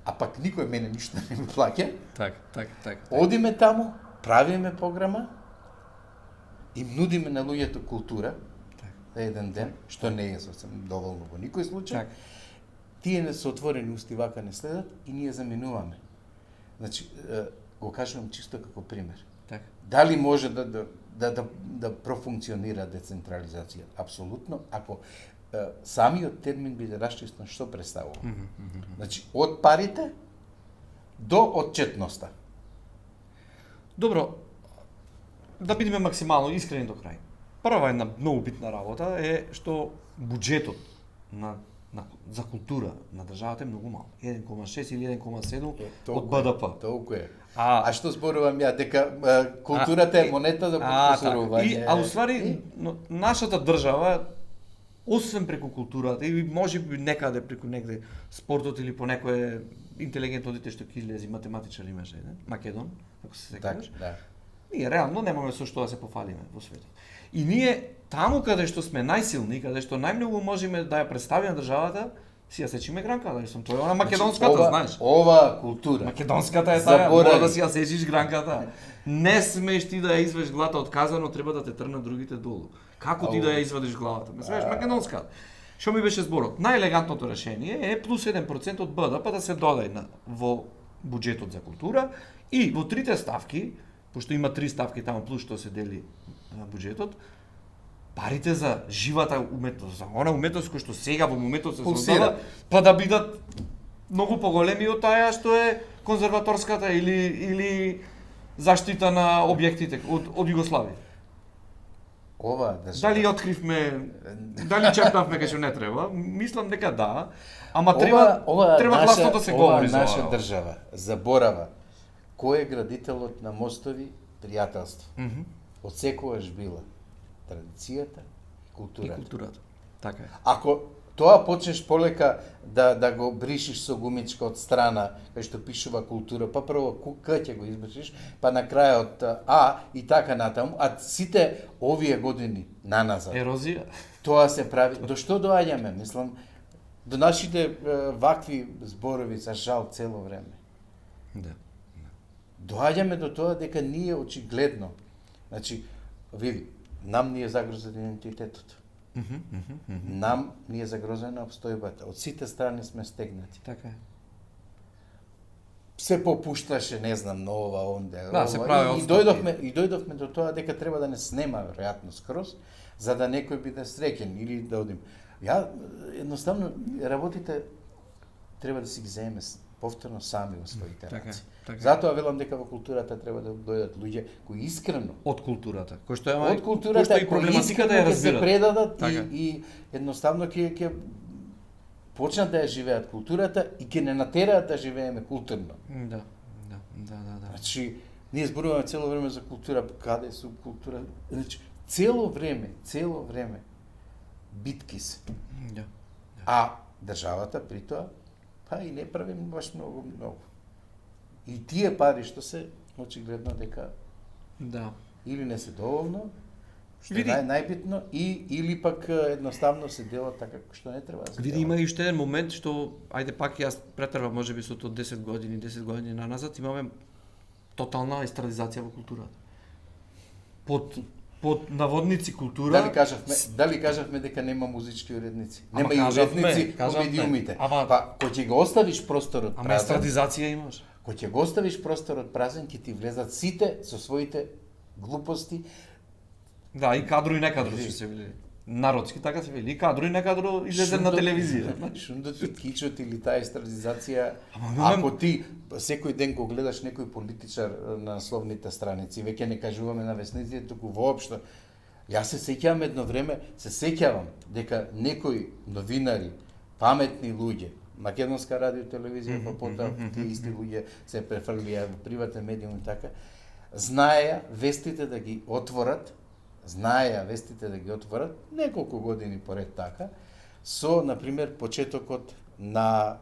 а пак никој мене ништо не ми плаќа, Так. одиме таму, правиме програма и нудиме на луѓето култура за еден ден, што не е сосем доволно во никој случај. Так. Тие не се отворени усти вака не следат и ние заменуваме. Значи, го кажувам чисто како пример. Так. Дали може да профункционира децентрализација? Апсолутно, ако самиот термин биде расчистен што представува. Значи, од парите до отчетноста. Добро, да бидеме максимално искрени до крај. Прва една многу битна работа е што буџетот за култура на државата е многу мал. 1,6 или 1,7 од БДП. Толку е. А што зборувам ја, дека културата е монета за потпосорување. А уствари, нашата држава, освен преку културата, и може би некаде преку негде спортот или по некое интелигентно дете што ќе излези, математичар имаше, не? Македон, ако се сеќаваш. Да. Ние реално немаме со што да се пофалиме во светот. И ние таму каде што сме најсилни, каде што најмногу можеме да ја представиме државата, си ја сечиме гранката, тоа е она македонската, знаеш. Ова култура. Македонската е таа, мора да си ја сечиш гранката. Не смееш ти да ја извадиш главата од казано, треба да те трнат другите долу. Како ти да ја извадиш главата? Ме свеш македонската. Што ми беше зборот? Најелегантното решение е плюс 1% од БДП да се додаде во буџетот за култура и во трите ставки, пошто има 3 ставки таму плюс што се дели на буџетот, парите за живата уметност, за она уметност која што сега во моментот се создава, па да бидат многу поголеми од таа што е конзерваторската или заштита на објектите од Југославија. Ова држава. Дали откривме, дали чепнавме кај што не треба? Мислам дека да, ама треба гласно да се говори за ова. Наша држава заборава кој е градителот на мостови пријателство. Од секогаш била традицијата и културата. И културата. Така е. Ако тоа почнеш полека да го бришиш со гумичка од страна, кај што пишува култура, па прво К ќе го избришиш, па на крајот А и така натаму, а сите овие години наназад. Ерозија. Тоа се прави. До што доаѓаме? Мислам, до нашите вакви зборови за жал цело време. Да. Доаѓаме до тоа дека ние очигледно, значи, види, нам ни е загрозен идентитетот. Нам ни е загрозена обстојбата. Од сите страни сме стегнати. Така е. Се попушташе, не знам, нова, онде. Да, се прави и дојдовме до тоа дека треба да не снема веројатно скроз, за да некој биде среќен или да одим. Ја едноставно работите треба да си ги земеме повторно сами во своите раци. Затоа велам дека во културата треба да дојдат луѓе кои искрено од културата, кој што од културата и проблематиката ја се разбираат, предадат и едноставно ќе почнат да ја живеат културата и ќе не натераат да живееме културно. Да. Значи, ние зборуваме цело време за култура, каде се култура, значи цело време битки се. Да. А државата при тоа па и не прави баш многу. И тие пари што се очигледно дека или не се доволно, што е најбитно, или пак едноставно се делат така што не треба да се делат. Види, има и уште еден момент што, ајде пак јас претрвам можеби со тоа 10 години наназад, имаме тотална естрадизација во културата. Под наводници култура... Дали кажавме дека нема музички уредници? Нема и уредници во медиумите. Па, кој ќе го оставиш просторот празен... Ама естрадизација имаш. Кој ќе го оставиш просторот празен, ќе ти влезат сите со своите глупости. Да, и кадро и некадро ќе се вели. Народски така се вели. И кадро и некадро излезе на телевизија. Шундот и кичот или таа естрадизација. Ако ти секој ден го гледаш некој политичар на словните страници, веќе не кажуваме на весниците, туку воопшто. Јас се сеќавам едно време, дека некои новинари, паметни луѓе, Македонска радио телевизија, па потоа тие исти луѓе се префрлија во приватен медиум и така, знаеја вестите да ги отворат, неколку години поред така, со, например, почетокот на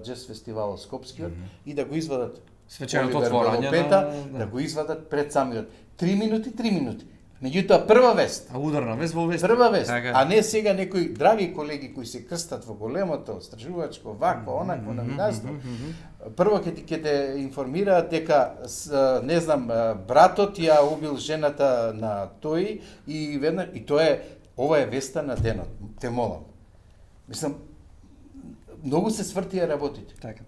джез фестивал Скопскиот и да го извадат Свеченото Оливер отворање Белопета, на да го извадат пред самиот 3 минути. Меѓутоа прва вест. А ударна вест во вест. Прва вест, Така. а не сега некои драги колеги кои се крстат во големото истражувачко вакво, онакво новинарство. Прво ќе те информираат дека не знам, братот ја убил жената на тој и веднаш и ова е веста на денот. Те молам. Мислам, многу се свртија работите. Така.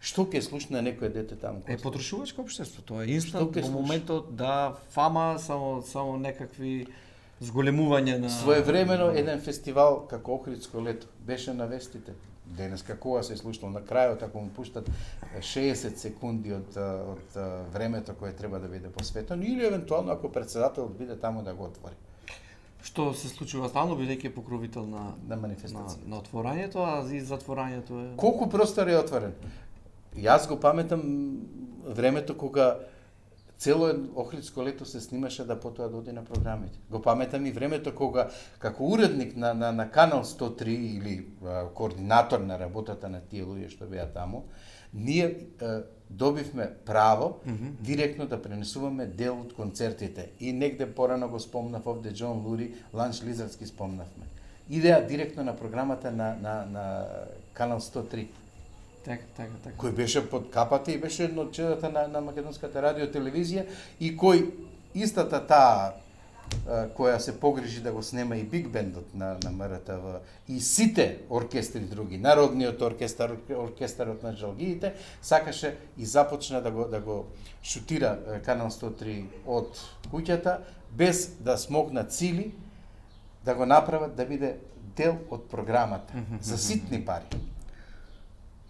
Што ќе слушне некој дете таму? Потрошувачко општество, тоа е инстант Што ќе во слуша? моментот да фама само некакви зголемување на Своевремено еден фестивал како Охридско лето беше на вестите. Денес какова се слушнал на крајот ако му пуштат 60 секунди од времето кое треба да биде посветено или евентуално ако председателот биде таму да го отвори што се случува стално бидејќи е покровител на манифестација. на отворањето, а и затворањето е Колку простор е отворен? Јас го паметам времето кога цело Охридско лето се снимаше да потоа да оди на програмите. Го паметам и времето кога како уредник на Канал 103 или координатор на работата на тие луѓе што беа таму, ние добивме право директно да пренесуваме дел од концертите. И негде порано го спомнав овде Џон Лури, Ланч Лизардски спомнавме. Идеа директно на програмата на Канал 103. така. Кој беше под капата и беше едно од чедата на македонската радио телевизија и кој истата таа која се погрижи да го снема и биг бендот на МРТВ и сите оркестри други, народниот оркестар, оркестарот на Джалгиите, сакаше и започна да го шутира Канал 103 од куќата без да смогнат сили да го направат да биде дел од програмата за ситни пари.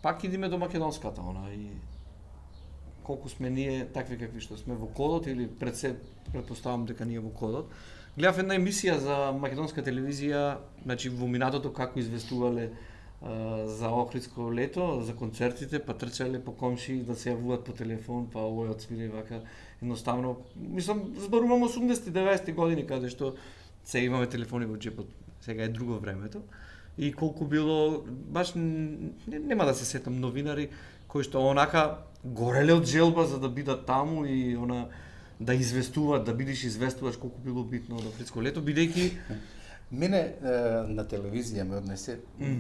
Пак идиме до македонската, и колку сме ние такви какви што сме во кодот или предпоставам дека ние во кодот. Гледав една емисија за македонска телевизија, значи во минатото како известувале за Охридско лето, за концертите, па трчале по комши да се јавуваат по телефон, па овој отсвири вака едноставно. Мислам, зборувам 80-90 години каде што се имаме телефони во џепот. Сега е друго времето. И колку било, баш нема да се сетам новинари кои што онака гореле од желба за да бидат таму и да известуваат, да бидеш известуваш колку било битно од Охридско лето, бидејќи Мене на телевизија ме однесе,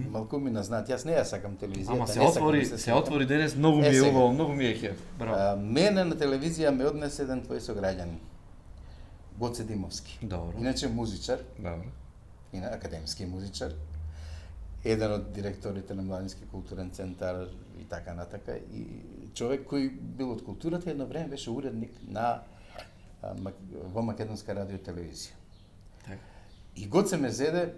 малку ми назнаат, јас не ја сакам телевизијата. Ама се отвори денес, многу ми е убаво, многу ми е хеф. Браво. Мене на телевизија ме однесе еден твој сограѓанин, Гоце Димовски. Добро. Иначе музичар, Добро. академски музичар, еден од директорите на Младински културен центар и така натака, и човек кој бил од културата, едно време беше уредник во Македонска радио телевизија. Така. И Гоце ме зеде,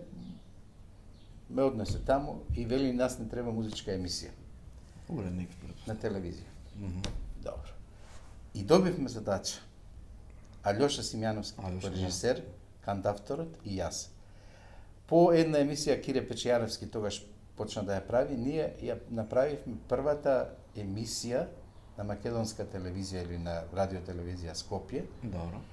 ме однесе таму и вели нас не треба музичка емисија Уредник. на телевизија. Добро. И добивме задача. Алјоша Симјановски, режисер, кантавторот и јас. По една емисија Кире Печијаровски тогаш почна да ја прави, ние ја направивме првата емисија на македонска телевизија или на радиотелевизија Скопје. Добро.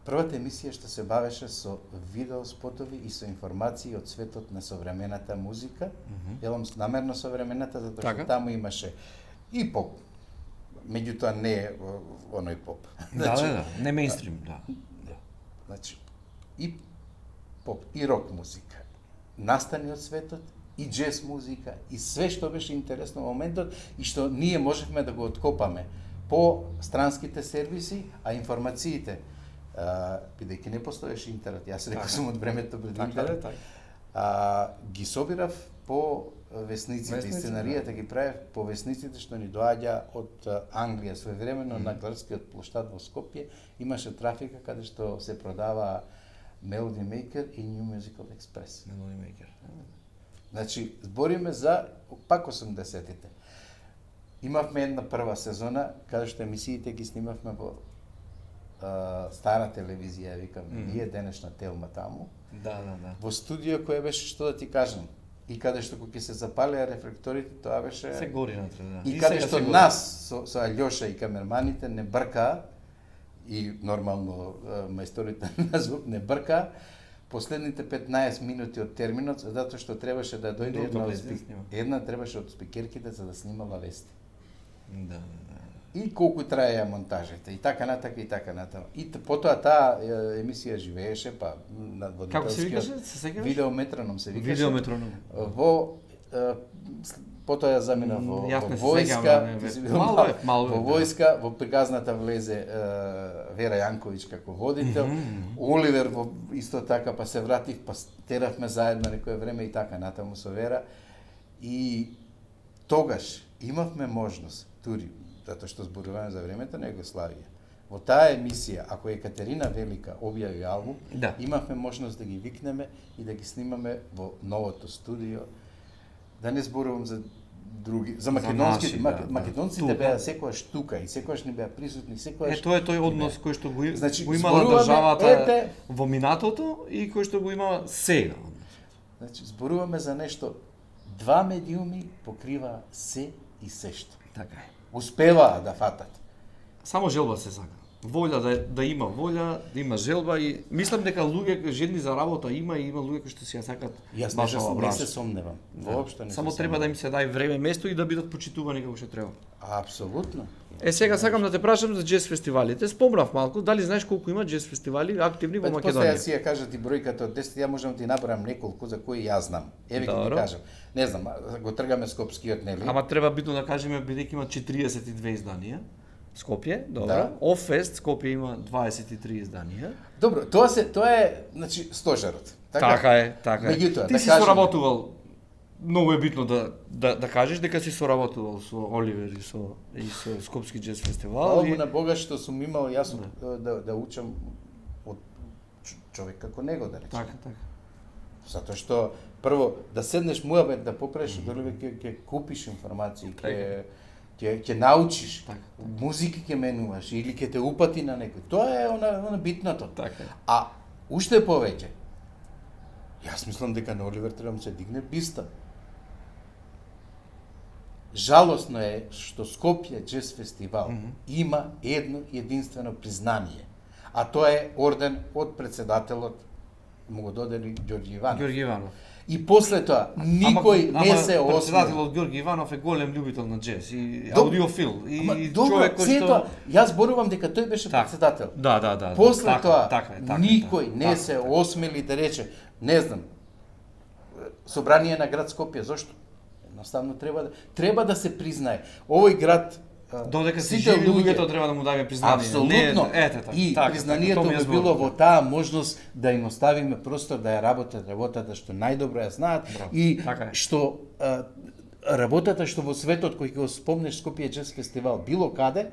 Првата емисија што се бавеше со видеоспотови и со информации од светот на современата музика. Велам намерно современата затоа што таму имаше и поп. Меѓутоа не оној поп. Да, не мејнстрим, да. Значи и поп и рок музика. Настани од светот и џез музика и све што беше интересно во моментот и што ние можевме да го откопаме по странските сервиси, а информациите бидејќи не постоеше интернет, јас реков сум од времето пред интернет, ги собирав по весниците и сценаријата ги правев по весниците што ни доаѓа од Англија. Своевремено на Градскиот плоштад во Скопје имаше трафика каде што се продава Melody Maker и New Musical Express. Melody Maker. Значи, збориме за пак 80-тите. Имавме една прва сезона каде што емисиите ги снимавме во стара телевизија, викам, ние денешна Телма таму. Да. Во студио кое беше, што да ти кажам, и каде што кога се запалеа рефлекторите, тоа беше се гори натре, да. И каде што нас со Алјоша и камерманите не бркаа и нормално мајсторите на звук не бркаа, последните 15 минути од терминот, затоа што требаше да дојде една требаше од спикерките за да снимала вести. Да. И колку траеја монтажите, и така натака, и така натаму. И потоа таа емисија живееше, па на Како се викаше? Се сеќаваш? Видеометроном се викаше. Видеометроном. Во потоа ја замина во војска, во војска, во приказната влезе Вера Јанковиќ како водител, Оливер во исто така, па се вратив, па теравме заедно некое време и така натаму со Вера. И тогаш имавме можност, тури, затоа што зборуваме за времето на Југославија. Во таа емисија, ако Екатерина Велика објави албум, имавме можност да ги викнеме и да ги снимаме во новото студио. Да не зборувам за други, за македонските, македонците беа секогаш тука и секогаш не беа присутни, секогаш. Тоа е тој однос кој што го имала државата во минатото и кој што го има сега. Значи зборуваме за нешто, два медиуми покрива се и сешто. Така е. Успеваа да фатат. Само желба се сака. Волја да има волја, да има желба и мислам дека луѓе жедни за работа има и има луѓе кои што си ја сакат. Јас не се сомневам. Воопшто не се. Само треба да им се даде време, место и да бидат почитувани како што треба. Апсолутно. Сега сакам да те прашам за џез фестивалите. Спомнав малку, дали знаеш колку има џез фестивали активни во Македонија? После си ја кажа ти бројката од 10, ја можам да ти набрам неколку за кои јас знам. Еве ќе ти кажам. Не знам, го тргаме Скопскиот, нели? Ама треба битно да кажеме бидејќи има 42 изданија. Скопје, добро. Оффест Скопје има 23 изданија. Добро, тоа е, значи, стожерот. Така е. Меѓутоа, ти си соработувал, многу е битно да кажеш дека си соработувал со Оливер и со Скопски џез фестивал. Хвала на Бога што сум имал јас да учам од човек како него, да речем. Така. Затоа што прво да седнеш муабет да попреш, дали ќе купиш информации, ќе научиш, музика ќе менуваш или ќе те упати на некој. Тоа е она битното. А уште повеќе. Јас мислам дека на Оливер треба да се дигне биста. Жалосно е што Скопје џез фестивал има едно единствено признание, а тоа е орден од председателот, му го додели Ѓорѓи Иванов. И после тоа никој не се осмели. Председателот Ѓорѓи Иванов е голем љубител на џез и аудиофил и човек кој што јас зборувам дека тој беше председател. Да. После тоа никој не се осмели да рече, не знам, собрание на град Скопје, зошто? Едноставно треба да се признае. Овој град додека се живи луѓето треба да му даде признание. Апсолутно. И признанието би било во таа можност да им оставиме простор да ја работат работата што најдобро ја знаат и што работата што во светот кој ќе го спомнеш Скопје џез фестивал било каде,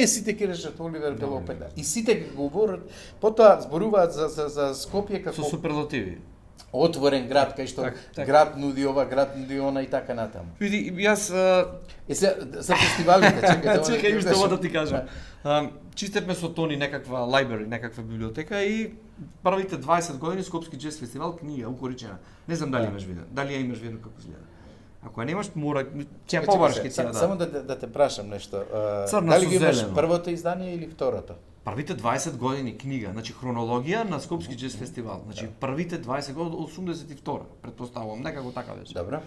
сите ќе речат Оливер Белопеда. И сите ќе говорат, потоа зборуваат за Скопје како со суперлативи. Отворен град кај што град нуди ова, град нуди она и така натаму. Види, јас за фестивалите, чекај уште ова да ти кажам. Чистевме со Тони некаква library, некаква библиотека и првите 20 години Скопски џез фестивал книга укоричена. Не знам дали имаш видено. Дали ја имаш видено како изгледа? Ако немаш, мора ќе побаршки ти да. Само да те прашам нешто. Црна дали со ги имаш зелено. првото издание или второто? Првите 20 години книга, значи хронологија на Скопски џез фестивал. Значи првите 20 години од 82, претпоставувам, некако така беше. Добро.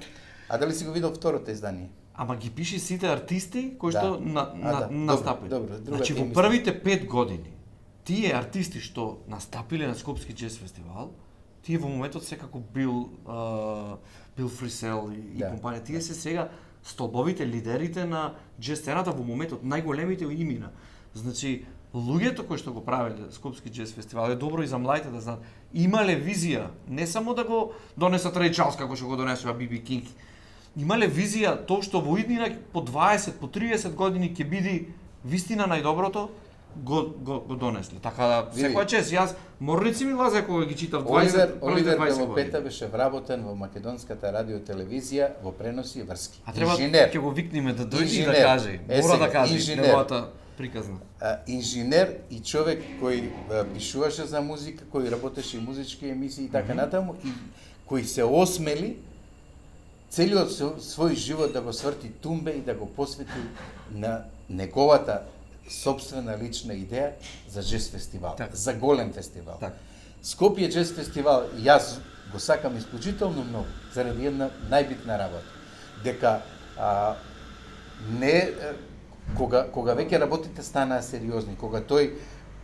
А дали си го видел второто издание? Ама ги пиши сите артисти кои што настапиле. Добро, значи во првите 5 години тие артисти што настапиле на Скопски џез фестивал, тие во моментот секако Бил Фрисел и компанија, тие се сега столбовите лидерите на џез сцената во моментот, најголемите имена. Значи луѓето кои што го правеле Скопски џез фестивал е добро и за младите да знаат. Имале визија, не само да го донесат Рей Чарлс како што го донесува Би Кинг. Имале визија тоа што во иднина по 20, по 30 години ќе биде вистина најдоброто, го донесли. Така да секоја чест, јас морници ми лазе кога ги читав 20 Оливер 20 Белопета беше вработен во македонската радиотелевизија во преноси и врски. А треба ќе го викнеме да дојде и да каже. Мора да каже неговата приказна. Инженер и човек кој пишуваше за музика, кој работеше и музички емисии и така натаму и кој се осмели целиот свој живот да го сврти тумбе и да го посвети на неговата собствена лична идеја за џез фестивал, за голем фестивал. Скопје Джез фестивал, јас го сакам исклучително многу, заради една најбитна работа. Дека кога веќе работите станаа сериозни, кога тој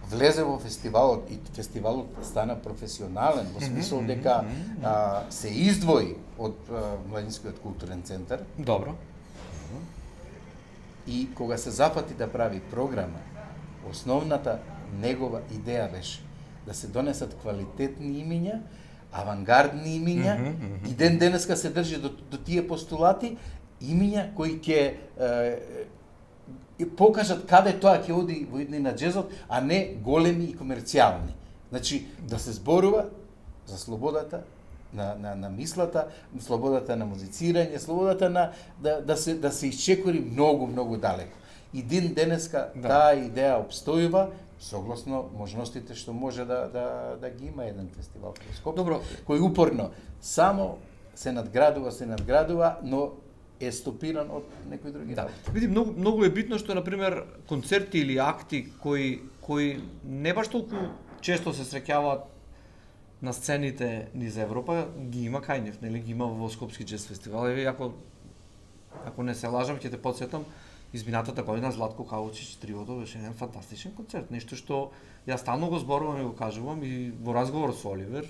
влезе во фестивалот и фестивалот стана професионален, во смисол дека се издвои од Младинскиот културен центар. Добро. И кога се зафати да прави програма, основната негова идеја беше да се донесат квалитетни имиња, авангардни имиња, и ден денеска се држи до тие постулати, имиња кои ќе покажат каде тоа ќе оди во иднина джезот, а не големи и комерцијални. Значи, да се зборува за слободата на мислата, слободата на музицирање, слободата да се исчекори многу далеко. И ден денеска таа идеја обстојува согласно можностите што може да ги има еден фестивал во Скопје. Добро, кој упорно само се надградува, но е стопиран од некои други работи. Види, многу е битно што, например, концерти или акти кои не баш толку често се среќаваат на сцените низ Европа, ги има кај нив, нели, ги има во Скопски джез фестивал. И ако не се лажам, ќе те потсетам, изминатата година Златко Калучич триото беше еден фантастичен концерт, нешто што јас стално го зборувам и го кажувам, и во разговор со Оливер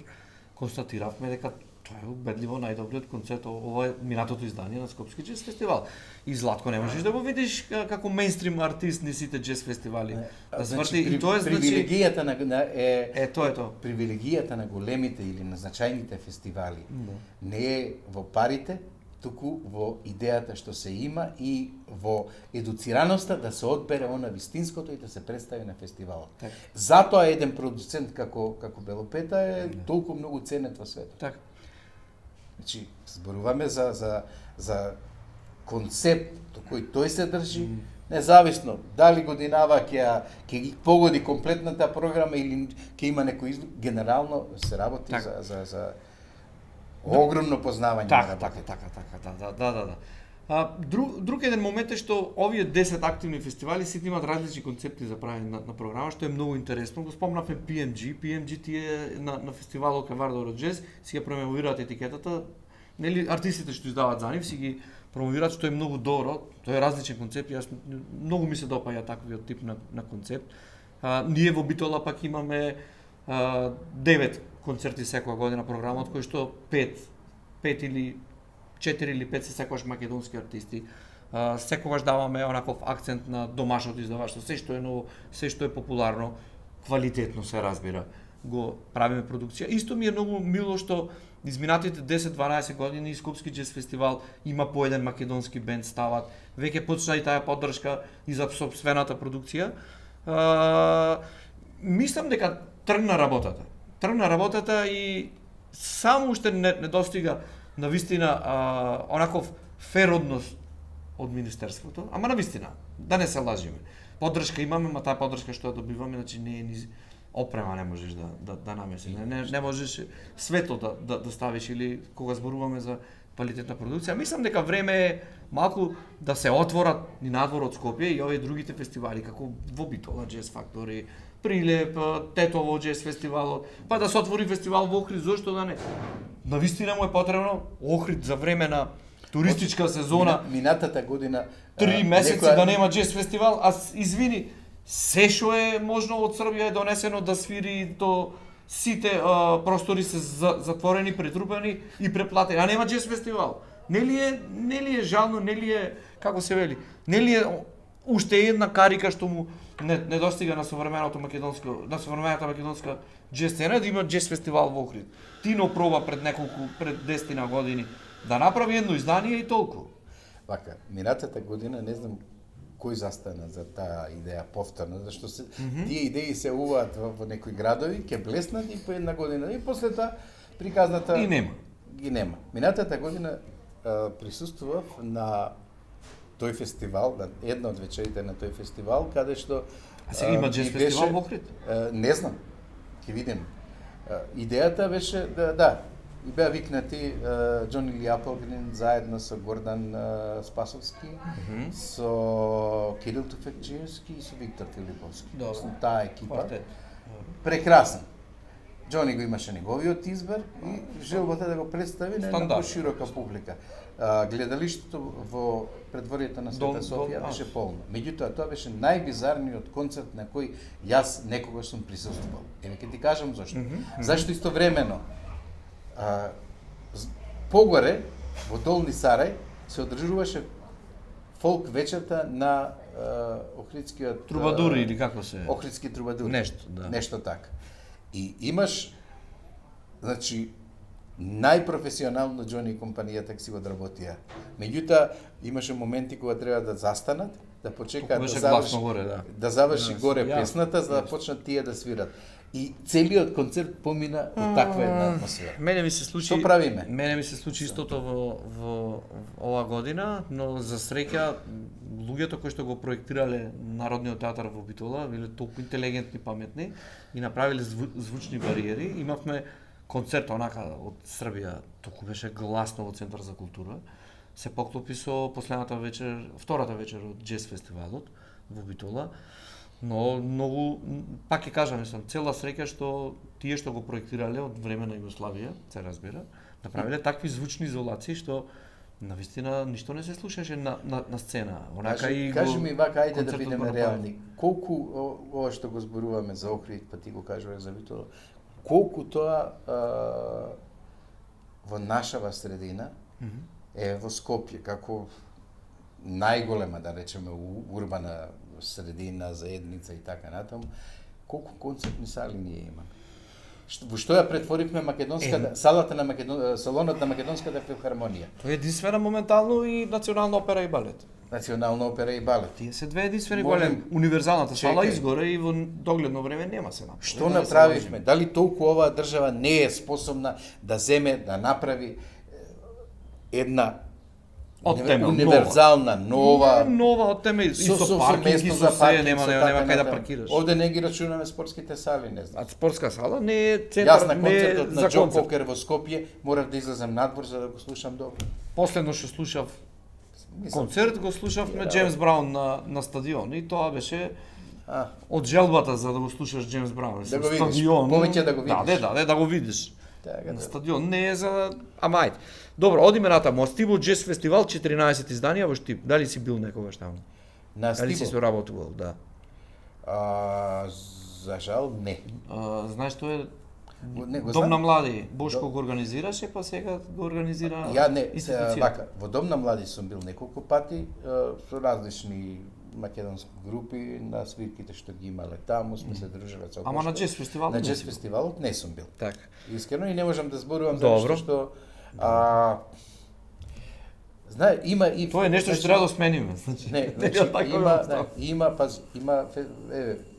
констатиравме дека тоа е убедливо најдобриот концерт, ова е минатото издание на Скопски джез фестивал. И Златко не можеш да го видиш како мејнстрим артист на сите джез фестивали. Да сврти, и тоа е привилегијата тоа е тоа. Привилегијата на големите или на значајните фестивали не е во парите, туку во идејата што се има и во едуцираноста да се одбере она вистинското и да се представи на фестивалот. Так. Затоа еден продуцент како Белопета е толку многу ценет во светот. Така. Значи, зборуваме за концепт кој тој се држи, независно дали годинава ќе ги погоди комплетната програма или ќе има некој излог, генерално се работи за огромно познавање на работите. Така. Друг еден момент е што овие 10 активни фестивали сите имаат различни концепти за правење на програма, што е многу интересно. Го спомнавме PMG тие на фестивалот Кавардо Джез, си ја промовираат етикетата, нели артистите што издаваат за нив си ги промовираат, што е многу добро. Тоа е различен концепт, јас многу ми се допаѓа таквиот тип на концепт. Ние во Битола пак имаме 9 концерти секоја година програмот, кој што 5 или 4 или 5 се секогаш македонски артисти. Секогаш даваме онаков акцент на домашното издаваштво, се што е ново, се што е популарно, квалитетно се разбира, го правиме продукција. Исто ми е многу мило што изминатите 10-12 години Скопски джез фестивал има по еден македонски бенд стават, веќе почна и таа поддршка и за сопствената продукција. Мислам дека тргна работата и само уште не достига на вистина онаков фер однос од Министерството, ама на вистина, да не се лажиме. Поддршка имаме, ма таа поддршка што ја добиваме, значи не е ни опрема не можеш да намесиш. Не можеш светло да ставиш или кога зборуваме за квалитетна продукција. Мислам дека време е малку да се отворат ни надвор од Скопје и овие другите фестивали, како во Битола Джез Фактори, Прилеп, Тетово джез фестивалот, па да се отвори фестивал во Охрид, зошто да не? Навистина му е потребно Охрид за време на туристичка сезона. Минатата година 3 месеци да нема джез фестивал, а извини, се што е можно од Србија е донесено да свири до сите простори се затворени, претрупани и преплатени, а нема джез фестивал. Нели е жално, нели е, како се вели, нели е уште една карика што му не достига на современата македонска джез сцена да има джез фестивал во Охрид. Тино проба пред 10 години да направи едно издание и толку. Вака, минатата година не знам кој застана за таа идеја повторно, зашто тие идеи се уваат во некои градови, ќе блеснат и по една година и после тоа приказната и нема. Ги нема. Минатата година присуствував на тој фестивал, една од вечерите на тој фестивал, каде што А сега има джез фестивал во Охрид? Не знам. Ќе видим. Идејата беше и беа викнати Џони Ли Апелгрин заедно со Гордан Спасовски, со Кирил Туфекчиевски и со Виктор Филиповски. Таа екипа. Прекрасна. Џони го имаше неговиот избор и желбата да го представи на една поширока публика. Гледалиштето во предворието на Света Софија беше полно. Меѓутоа, тоа беше најбизарниот концерт на кој јас некогаш сум присуствувал. Еве ќе ти кажам зашто. Зашто истовремено погоре во Долни Сарај се одржуваше фолк вечерта на Охридскиот трубадури или како се? Охридски трубадури. Нешто, да. Нешто така. И имаш, значи, најпрофесионално Џони и компанијата си го одработија. Меѓутоа, имаше моменти кога треба да застанат, да почекаат да заврши горе песната, за да почнат тие да свират. И целиот концерт помина во таква една атмосфера. Мене ми се случи. Што правиме? Мене ми се случи истото во оваа година, но за среќа луѓето кои што го проектирале Народниот театар во Битола биле толку интелигентни, паметни и направиле звучни бариери. Имавме концерт онака од Србија, толку беше гласно во Центар за култура. Се поклопи со последната вечер, втората вечер од Джез фестивалот во Битола. Но многу, пак ќе кажам, мислам, цела среќа што тие што го проектирале од време на Југославија, се разбира, направиле такви звучни изолации што навистина ништо не се слушаше на сцена. Кажи ми вака, ајде да бидеме реални. Колку ова што го зборуваме за Охрид, па ти го кажуваш за Битола, колку тоа во нашава средина е во Скопје, како најголема, да речеме, урбана средина, заедница и така натаму, колку концертни сали ние имаме? Во што ја претворивме македонската салонот на македонската филхармонија? Тоа е единствена моментално и Национална опера и балет. Национална опера и балет. Тие се две единствени големи. Универзалната сала изгоре и во догледно време нема се направи. Што направивме? Дали толку оваа држава не е способна да земе, да направи една универзална, нова од теме и со паркинги, со се, нема кај да паркираш. Овде не ги рачунаме спортските сали, не знам. А спортска сала не е центар, јас на концертот на Џо Кокер во Скопје морав да излезам надвор за да го слушам добро. Последно што слушав концерт го слушавме Џејмс Браун на стадион и тоа беше од желбата за да го слушаш Џејмс Браун. Да го видиш, повеќе да го видиш. Да го видиш. На стадион не е за амајд. Добро, одиме натаму. Стибо Джез фестивал 14 изданија во Штип. Дали си бил некогаш таму? На Стибо? Дали си соработувал, да. За жал не. Знаеш што е Дом на млади? Бошко го организираше, па сега го организира институција. Вака, во Дом на млади сум бил неколку пати со различни македонски групи на свирките што ги имале таму, сме се дружиле со. Ама на Джез фестивалот? На Джез фестивалот не сум бил. Така. Искрено и не можам да зборувам за нешто што знае, има и тоа е нешто што треба да смениме, значи. Не, има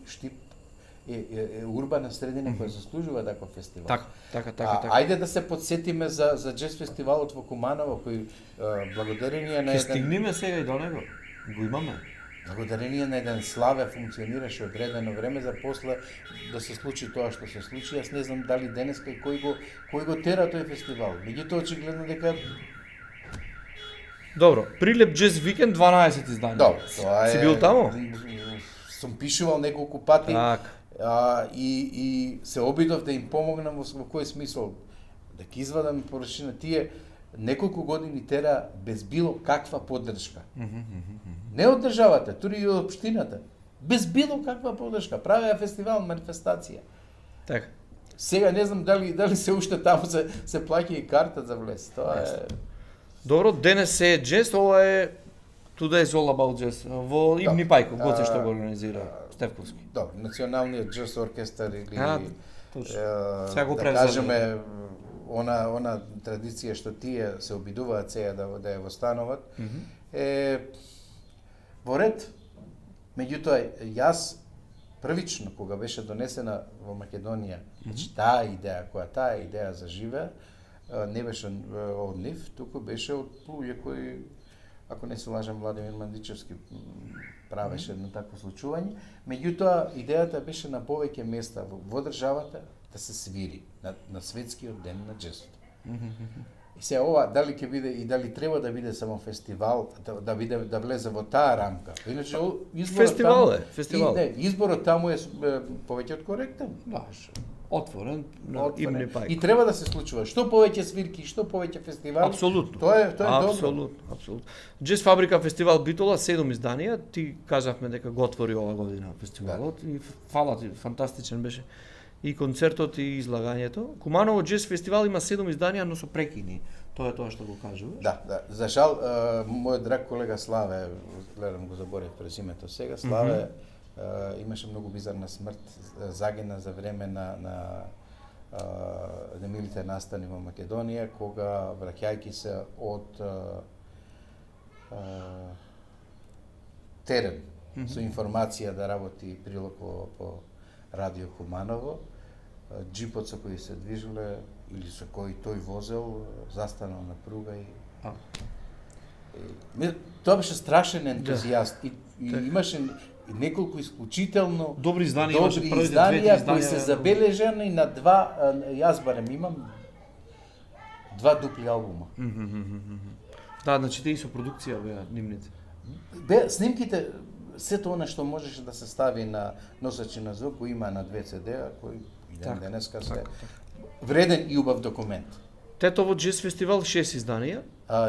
Штип е урбана средина која заслужува таков фестивал. Така. Ајде да се потсетиме за Джез фестивалот во Куманово, кој благодарение на еден стигнеме сега и до него. Го имаме. Благодарение на еден славе функционираше одредено време за после да се случи тоа што се случи. Јас не знам дали денеска и кој го тера тој фестивал. Меѓутоа очигледно дека Добро, Прилеп Джез Викенд 12 изданија. Добро, тоа е. Си бил таму? Сум пишувал неколку пати. Така. И се обидов да им помогнам во кој смисол да ги извадам порашина. Тие неколку години тера без било каква поддршка. Не од државата, тури и од општината. Без било каква поддршка. Правеа фестивал, манифестација. Така. Сега не знам дали се уште таму се плаќа и карта за влез. Тоа е. Добро, денес е Джез, ова е Today's All About Jazz. Во Ибни Пајко, Гоце што го организира Стефковски. Добро, Националниот джез оркестар или да кажеме она традиција што тие се обидуваат сега да ја востановат е во ред. Меѓутоа јас првично кога беше донесена во Македонија, значи таа идеја заживеа, не беше од нив, туку беше од луѓе кои, ако не се лажам, Владимир Мандичевски правеше едно такво случување. Меѓутоа, идејата беше на повеќе места во државата да се свири на светскиот ден на джезот. И се ова дали ќе биде и дали треба да биде само фестивал, да влезе во таа рамка. Иначе фестивал. Изборот таму е повеќе од коректен. Да. Отворен, Отворен. имни пајка. И треба да се случува. Што повеќе свирки, што повеќе фестивали. Апсолутно. Тоа е добро. Апсолутно. Джез Фабрика фестивал Битола 7 изданија, ти кажавме дека го отвори ова година фестивалот и фала ти, фантастичен беше. И концертот и излагањето. Куманово Джез фестивал има 7 изданија, но со прекини. Тоа е тоа што го кажуваш. Да. За жал, мојот драг колега Славе, гледам го заборев презимето сега, Славе имаше многу бизарна смрт, загина за време на немилите настани во Македонија, кога враќајќи се од терен со информација да работи прилог по Радио Куманово, джипот со кој се движеле или со кој тој возел застанал на пруга и тоа беше страшен ентузијаст и имаше неколку исклучително добри изданија кои се забележани на два, јас барем имам два дупли албума. Да, значи те и со продукција беа нивните. Снимките, сето она што можеше да се стави на носачи на звук, го има на 2 CD-а, кои денеска се вреден и убав документ. Тетово Джез фестивал 6 изданија.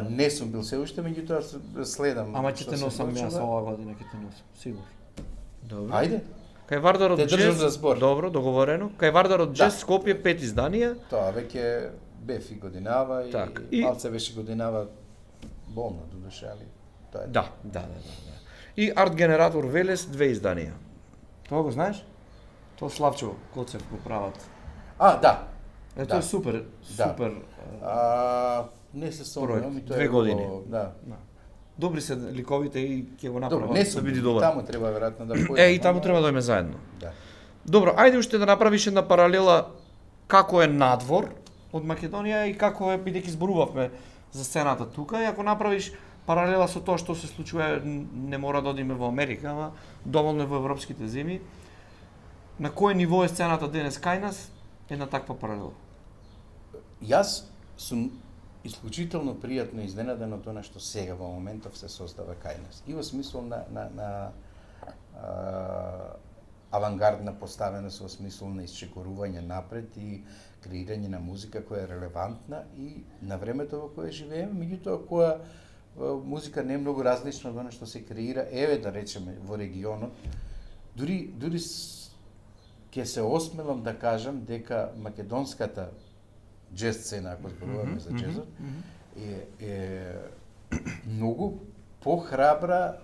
Не сум бил се уште, меѓутоа следам. Ама ќе те носам јас оваа година, ќе те носам, сигурно. Добро. Ајде. Кај Вардарот Джез. За збор. Добро, договорено. Кај Вардарот Джез Скопје 5 изданија. Тоа веќе бев и годинава и малце беше годинава болно до душа, али тоа е. Да. И Арт Генератор Велес 2 изданија. Тоа го знаеш? Тоа Славчо Коцев го прават. Да. Тоа е супер. Не се спомнам и тоа 2 години. Да. Добри се ликовите и ќе го направат да биде добар. Таму треба веројатно да појдеме. И таму треба да одиме заедно. Да. Добро, ајде уште да направиш една паралела како е надвор од Македонија и како е, бидејќи зборувавме за сцената тука, и ако направиш паралела со тоа што се случува, не мора да одиме во Америка, ама доволно во европските земји, на кој ниво е сцената денес кај нас, една таква паралела? Јас сум исклучително пријатно изненаден од тоа што сега во моментов се создава кај нас. И во смисол на авангардна поставеност, во смисол на исчекорување напред и креирање на музика која е релевантна и на времето во кое живееме, меѓутоа која музика не е многу различна од она што се креира, да речеме, во регионот. Дури ќе се осмелам да кажам дека македонската джез сцена, ако зборуваме за джезот, е многу похрабра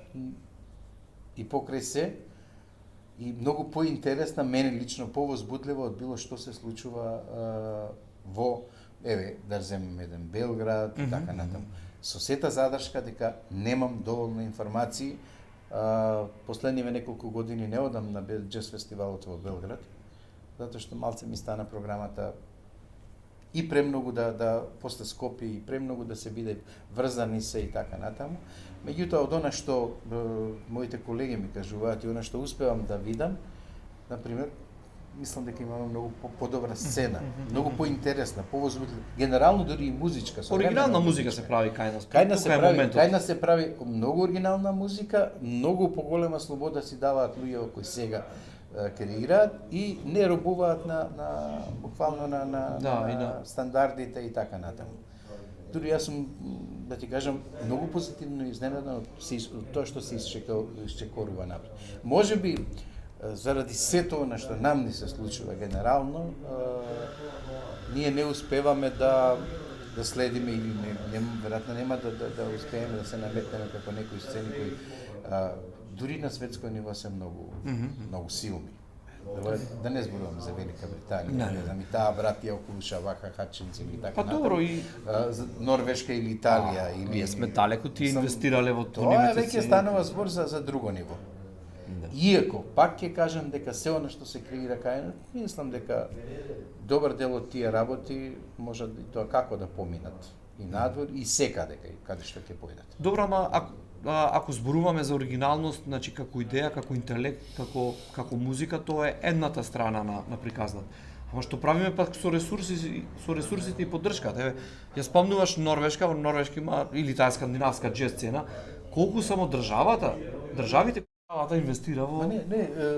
и покрај се и многу поинтересна, мене лично повозбудлива од било што се случува во, да земем еден Белград и така натаму. Со сета задршка дека немам доволно информации. Последниве неколку години не одам на джез фестивалот во Белград, затоа што малце ми стана програмата и премногу да после Скопје и премногу да се биде врзани се и така натаму. Меѓутоа од она што моите колеги ми кажуваат и она што успевам да видам, например, мислам дека имаме многу подобра сцена, многу поинтересна, повозбудлива. Генерално дури и музичка. Оригинална музика се прави кај нас. Кај нас се прави многу оригинална музика, многу поголема слобода си даваат луѓе кои сега креираат и не робуваат буквално на стандардите и така натаму. Дури јас сум, да ти кажам, многу позитивно изненадан од тоа што се исчекорува напред. Можеби заради сето она што нам ни се случува генерално, ние не успеваме да следиме или веројатно нема да успееме да се наметнеме како некои сцени кои дури на светско ниво се многу силни. Да не зборувам за Велика Британија, не знам, и таа братија околу Шаваха Хатчинс или така натаму. Добро и Норвешка или Италија или ние сме далеку тие инвестирале во тоа. Тоа веќе станува збор за друго ниво. Иако пак ќе кажам дека се она што се креира кај нас, мислам дека добар дел од тие работи можат и тоа како да поминат и надвор и секаде каде што ќе појдат. Добро, ама ако зборуваме за оригиналност, значи како идеја, како интелект, како музика, тоа е едната страна на приказната. Ама што правиме пак со ресурсите и поддршката. Ја спомнуваш Норвешка, во Норвешка има или таа скандинавска джез сцена, колку само државите Државата инвестира во...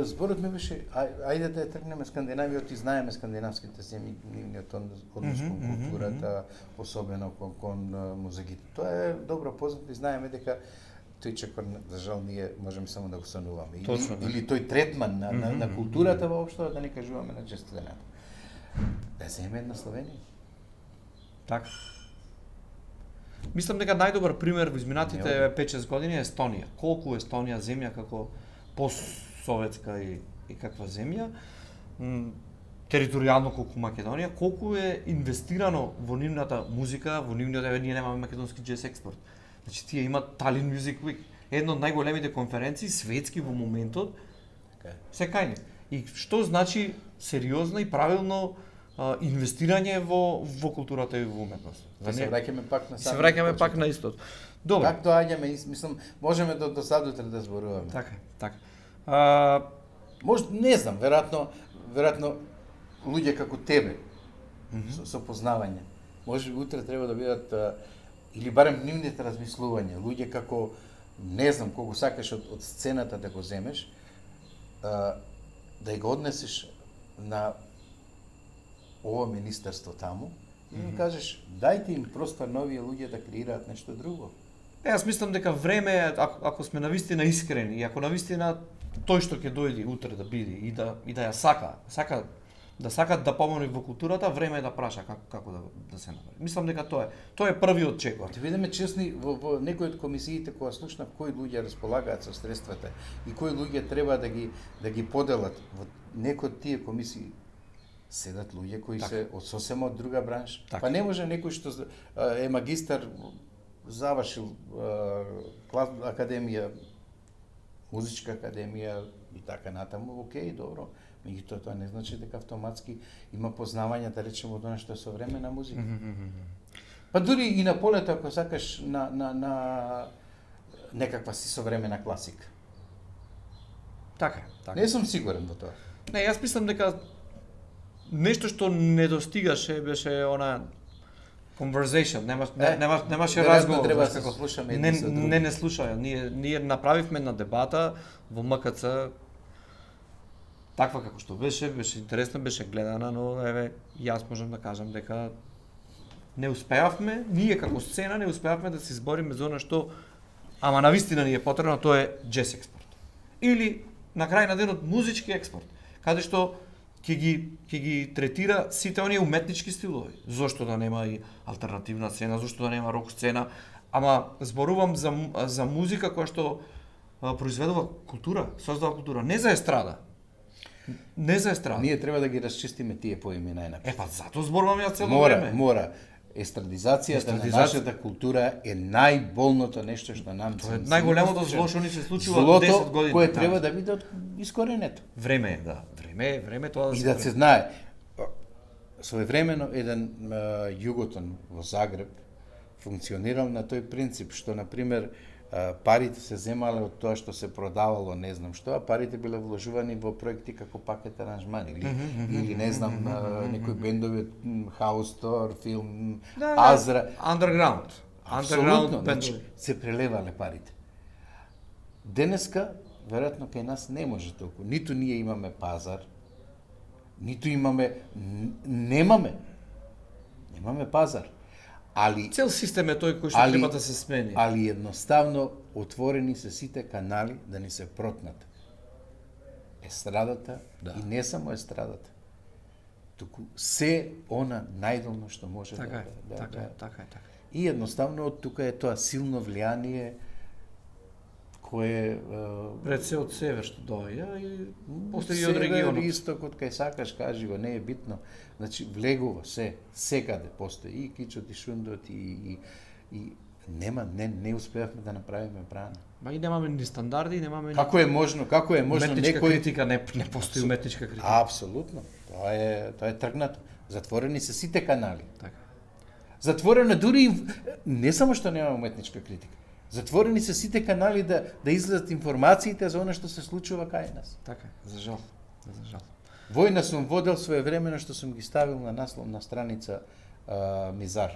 Зборот ми беше, ајде да ја тргнеме Скандинавиот и знаеме скандинавските земји, нивниот однос кон културата, особено кон музиките. Тоа е добро познато и знаеме дека тој чекор, за жал, ние можеме само да го сануваме. Или тој третман на културата воопшто, да не кажуваме на честината. Да земе една Словенија. Така. Мислам дека најдобар пример во изминатите 5-6 години е Естонија. Колку Естонија земја како постсоветска и каква земја, територијално колку Македонија, колку е инвестирано во нивната музика, во нивниот, ние немаме македонски джез експорт. Значи тие имаат Tallinn Music Week, една од најголемите конференции светски во моментот. Се кај нив. И што значи сериозно и правилно инвестирање во културата и во уметност. Се враќаме пак на Се враќаме пак на истото. Добро. Как доаѓаме, мислам, можеме до садутре да зборуваме. Така. Не знам, веројатно луѓе како тебе со познавање. Може би утре треба да бидат или барем нивните размислувања, луѓе како не знам колку сакаш од сцената да го земеш, да го однесеш на ова министерство таму и им кажеш дајте им простор нови луѓе да креираат нешто друго. Јас мислам дека време е, ако сме навистина искрени и ако навистина тој што ќе дојде утре да биде и да ја сакат да помогне во културата, време е да праша како да се направи. Мислам дека тоа е првиот чекор. Да бидеме честни, во некои од комисиите кога слушнав кои луѓе располагаат со средствата и кои луѓе треба да ги поделат, во некои од тие комисии седат луѓе кои се од сосема од друга бранш. Па не може некој што е магистар, завршил академија, музичка академија и така натаму, окей, добро. Меѓутоа тоа не значи дека автоматски има познавање, да речеме, од она што е современа музика. Па дури и на полето, ако сакаш, на некаква си современа класика. Така. Не сум сигурен во тоа. Не, јас мислам дека нешто што не достигаше беше она conversation, немаше разговор. Треба да се слушаме едни со други. Не слушаја. Ние направивме една дебата во МКЦ таква како што беше интересна, беше гледана, но еве јас можам да кажам дека не успеавме, ние како сцена не успеавме да се избориме за она што ама навистина ни е потребно, тоа е джез експорт. Или на крај на денот музички експорт, каде што ќе ги третира сите оние уметнички стилови. Зошто да нема и алтернативна сцена, зошто да нема рок сцена, ама зборувам за музика која што произведува култура, создава култура, не за естрада. Ние треба да ги расчистиме тие поими најнапред. Па затоа зборувам ја цело време. Мора. Естрадизацијата на нашата култура е најболното нешто што нам се најголемото зло што ни се случува 10 години. Кое треба да биде искоренето. Време е, време тоа да се. И да се знае. Своевремено еден југотон во Загреб функционирал на тој принцип што на пример парите се земале од тоа што се продавало, не знам што, а парите биле вложувани во проекти како пакет аранжмани или не знам некои бендови, House Store, филм, Азра, Underground бендови, се прелевале парите. Денеска веројатно кај нас не може толку. Ниту ние имаме пазар, ниту немаме пазар. Цел систем е тој кој што треба да се смени. Али едноставно отворени се сите канали да ни се протнат. Естрадата и не само естрадата. Туку се она најдолно што може така. И едноставно од тука е тоа силно влијание кое пред се од север што доаѓа и после и од регионот. Север, истокот, кај сакаш кажи го, не е битно. Значи влегува секаде постои и кичот и шундот и не успеавме да направиме брана. Ма и немаме ни стандарди, немаме Како е можно уметничка критика, не постои уметничка критика. Апсолутно. Тоа е тргнато. Затворени се сите канали. Така. Затворено дури не само што нема уметничка критика. Затворени се сите канали да излезат информациите за она што се случува кај нас. Така, за жал. Војна сум водел своевремено што сум ги ставил на наслов на страница Мизар.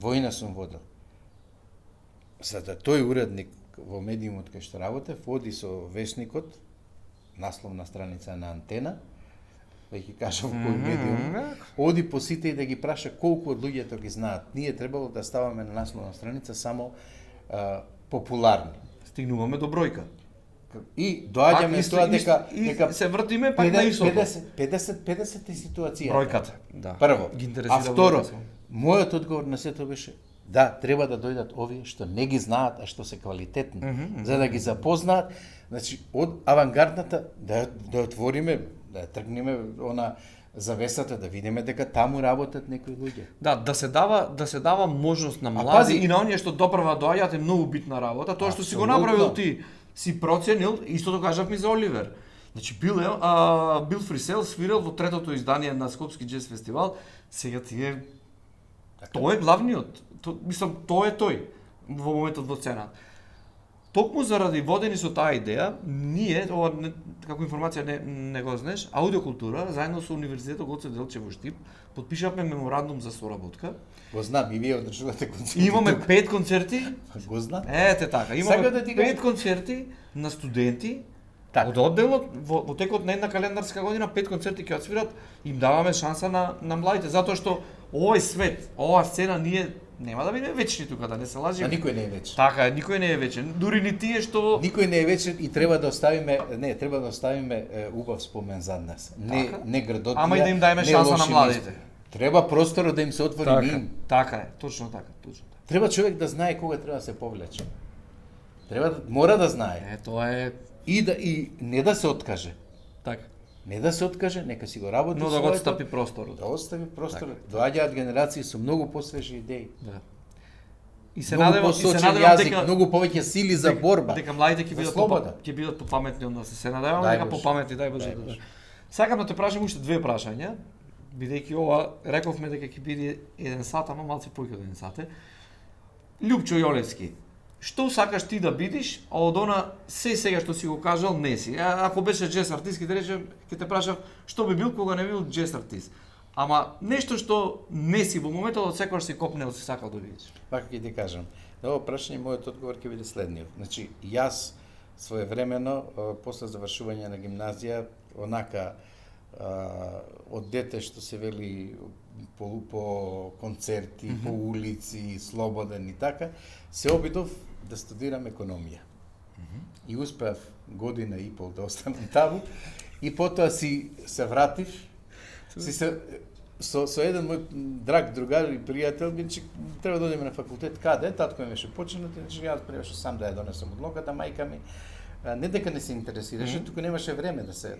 Војна сум водел. За да тој уредник во медиумот кај што работев, оди со весникот, насловна страница на Антена, веќе кажав кој медиум, оди по сите и да ги праша колку од луѓето ги знаат. Ние требало да ставаме на насловна страница само популарни. Стигнуваме до бројка. И доаѓаме тоа дека се вртиме пак на истото. 50 е ситуацијата. Бројката, да. Прво. Ги интересира А второ, бројката. мојот одговор на сето беше да, треба да дојдат овие што не ги знаат, а што се квалитетни, за да ги запознаат. Значи, од авангардната да отвориме, да тргнеме она завесата, да видиме дека таму работат некои луѓе. Да се дава можност на млади пази, и на оние што допрва доаѓаат е многу битна работа. Тоа што си го направил ти, си проценил, истото кажавме за Оливер. Значи Бил Фрисел свирал во третото издание на Скопски джез фестивал, сега тие тој е главниот. Мислам, тој е тој во моментот во сцена. Токму заради водени со таа идеја, ние, ова како информација не го знаеш, Аудиокултура, заедно со Универзитетот Гоце Делчев во Штип, подпишавме меморандум за соработка. Го знам, и вие одржувате концерти. Имаме 5 концерти. Го знам. Ете така, имаме да ти 5 концерти на студенти. Од одделот во текот на една календарска година 5 концерти ќе отсвират, им даваме шанса на младите, затоа што овој свет, оваа сцена ние нема да биде вечни тука, да не се лажиме. А никој не е вечен. Така е, никој не е вечен. Дури ни тие што Никој не е вечен и треба да оставиме убав спомен зад нас. Не градотија. Ама и да им даеме шанса на младите. Треба просторот да им се отвори ним. Така е, точно така. Треба човек да знае кога треба да се повлече. Мора да знае. Тоа е И не да се откаже. така. Не да се откаже, нека си го работи. Но да го отстапи просторот. Да остави просторот. Доаѓаат генерации со многу посвежи идеи. Да. И се Многу надевам посочен јазик, многу повеќе сили за борба. Дека младите ќе бидат попаметни од нас. Се надевам дека попаметни, дај Боже. Сакам да те прашам уште две прашања, бидејќи ова рековме дека ќе биде 1 сат, ама малку повеќе од 1 сат. Љупчо Јолевски, што сакаш ти да бидиш, а од она сега што си го кажал не си. Ако беше джез артист, ќе те речем, ќе те прашав што би бил кога не бил джез артист. Ама нешто што не си во моментот од секогаш си копнел, си сакал да бидеш. Пак ќе ти кажам. На ова прашање мојот одговор ќе биде следниот. Значи, јас своевремено после завршување на гимназија, онака од дете што се вели по концерти, по улици, слободен и така, се обидов да студирам економија. И успеав година и пол да останам таму и потоа си се вратив. Со еден мој драг другар и пријател, бидејќи треба да одиме на факултет каде, татко ми беше починат, значи јас требаше сам да ја донесам одлоката, мајка ми не дека не се интересираше, туку немаше време да се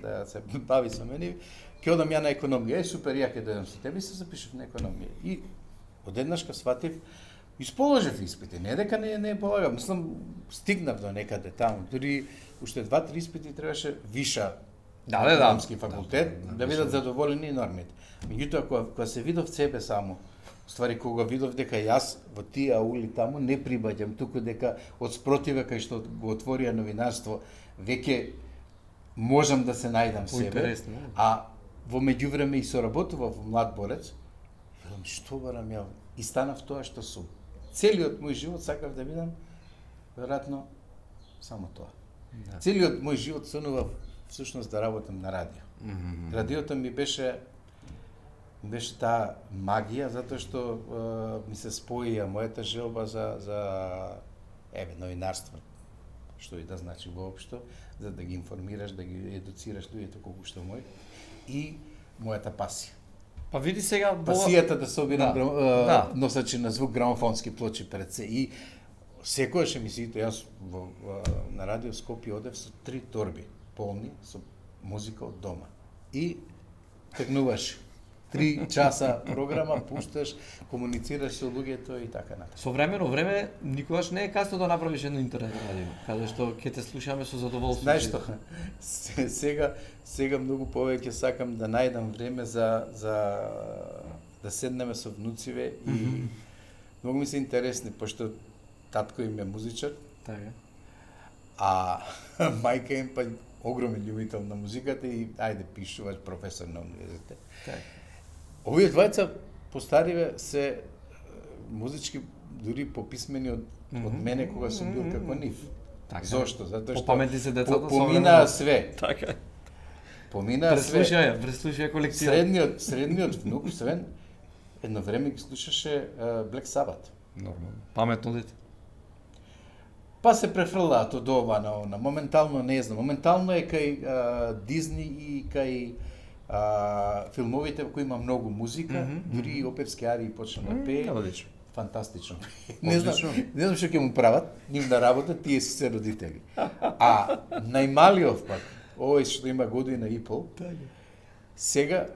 бави со мене. Ќе одам ја на економија, супер, ја ќе дојдам со тебе и се запишав на економија. И одеднашка сватив, исположив испити, не дека не полагам, мислам, стигнав до некаде таму, дури уште 2-3 испити требаше виша економски факултет, да бидат задоволени нормите. Меѓутоа, кога се видов себе само, ствари кога видов дека јас во тие аули таму не прибаѓам, туку дека од спротива кај што го отворија новинарство, веќе можам да се најдам себе, а во меѓувреме и соработував во Млад борец, велам што барам ја и станав тоа што сум. Целиот мој живот сакав да бидам веројатно само тоа. Целиот мој живот сонував всушност да работам на радио. Радиото ми беше таа магија, затоа што ми се споија мојата желба за новинарство, што и да значи воопшто, за да ги информираш, да ги едуцираш луѓето колку што мој, и мојата пасија. Па види сега пасијата да собирам носачи на звук грамофонски плочи пред се и секогаш емисиите јас на радио Скопје одев со 3 торби полни со музика од дома и тргнуваш 3 часа програма, пушташ, комуницираш со луѓето и така натаму. Со време никогаш не е касно да направиш едно интернет радио, каде што ќе те слушаме со задоволство. Знаеш што? Сега многу повеќе сакам да најдам време за да седнеме со внуциве и многу ми се интересни, пошто татко им е музичар. Така. А мајка им па огромен љубител на музиката и ајде пишувач, професор на универзитет. Така. Овие двајца постариве се музички дури пописмени од мене кога сум бил како нив. Така. Зошто? Затоа што Попаметни се децата, поминаа све. Така. Поминаа све. Преслушај колективот. Средниот внук Свен едно време ги слушаше Black Sabbath. Нормално. Паметно дете. Па се префрлаат од ова на она. Моментално не знам. Моментално е кај Дизни и кај филмовите кои има многу музика, дури и оперски арии почна да пее. Одлично. Фантастично. Не знам што ќе му прават, нивна работа, тие се родители. А најмалиот пак, овој што има година и пол, сега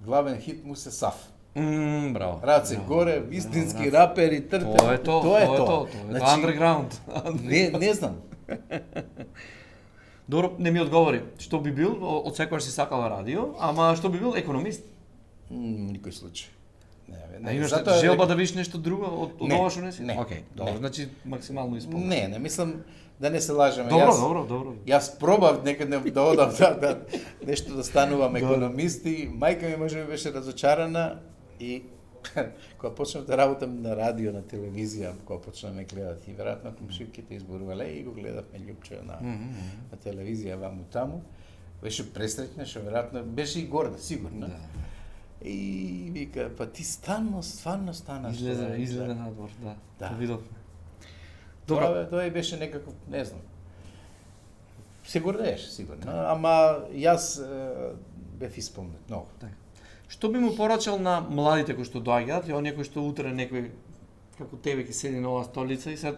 главен хит му се Саф. Браво. Раце горе, вистински рапери трпе. Тоа е тоа. Значи, Underground. не знам. Добро, не ми одговори. Што би бил, од секогаш си сакал радио, ама што би бил економист? Никој случај. Имаш желба да видиш нешто друго од ова што не си? Не. Океј, добро, значи максимално исполнен. Не, мислам да не се лажеме. Добро. Јас пробав некаде да одам да нешто да станувам економист и мајка ми може би беше разочарана и кога почнав да работам на радио, на телевизија, кога почнав ме гледат и веројатно комшијките изборувале и го гледавме Љупче на телевизија ваму таму, беше пресреќна, што веројатно беше и горда, сигурно. Да. И вика, па ти стварно станаш. Излезе надвор, да. Да. Видовме. Добро. Тоа беше некаков, не знам. Се гордееш, сигурно. Ама јас бев исполнет многу. Така. Што би му порачал на младите кои што доаѓаат, и оние кои што утре некој како тебе ќе седи на оваа столица и се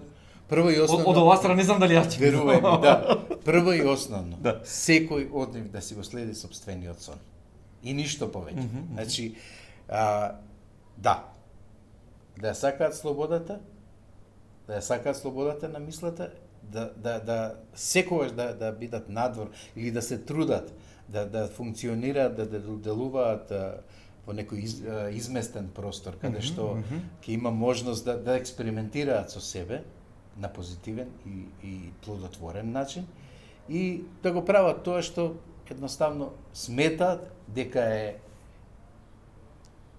Прво и основно. од оваа страна не знам дали ја ќе. Верувај ми, да. Прво и основно. Да. Секој од нив да си го следи сопствениот сон. И ништо повеќе. Значи, да. Да ја сакаат слободата, на мислата, да секогаш да бидат надвор или да се трудат, да функционираат, да делуваат во некој изместен простор, каде што ќе има можност да експериментираат со себе на позитивен и плодотворен начин и да го прават тоа што едноставно сметаат дека е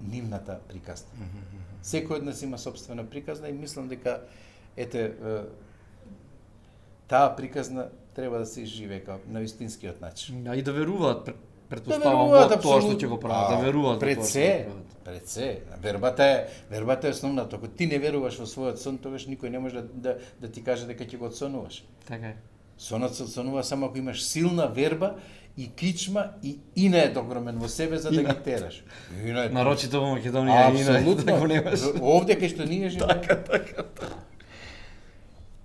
нивната приказна. Секој од нас има собствена приказна и мислам дека таа приказна треба да се изживее на вистинскиот начин. Да, и да веруваат, претпоставам во тоа што ќе го прават, да веруваат. Пред се. Вербата е основната. Ако ти не веруваш во својот сон, тогаш никој не може да ти каже дека ќе го одсонуваш. Така е. Сонот се одсонува само ако имаш силна верба и кичма и инает огромен во себе за да ги тераш. Нарочито во Македонија инает да го немаш. Овде кај што ние живееме. Така.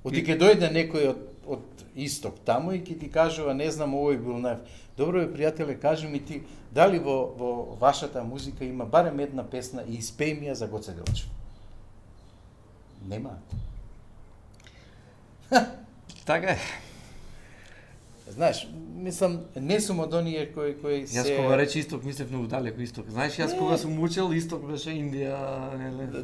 Оти ќе дојде некој од исток таму и ќе ти кажува, не знам, овој бил Добро бе, пријателе, кажи ми ти, дали во вашата музика има барем една песна и испеј ми ја за Гоце Делчев? Нема. Така е. Знаеш, мислам, не сум од оние кои се... Јас кога рече исток, мислев многу далеко исток. Знаеш, јас кога сум учел, исток беше Индија,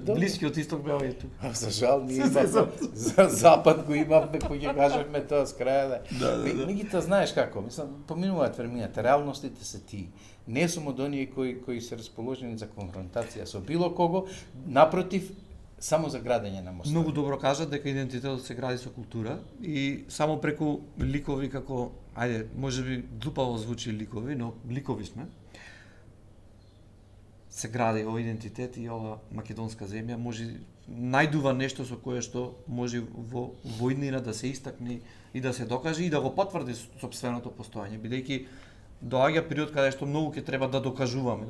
блискиот исток беа и тук. За жал, ние имавме, за запад го имавме, кој ќе кажевме тоа с краја. Меѓутоа, знаеш како, мислам, поминуваат времината, реалностите се тие. Не сум од оние кои се расположени за конфронтација со било кого, напротив, само за градење на мостови. Многу добро кажат дека идентитетот се гради со култура и само преку ликови како, ајде, можеби глупаво звучи ликови, но ликови сме. Се гради овој идентитет и ова македонска земја може најдува нешто со кое што може во војнина да се истакне и да се докаже и да го потврди сопственото постоење, бидејќи доаѓа период каде што многу ќе треба да докажуваме.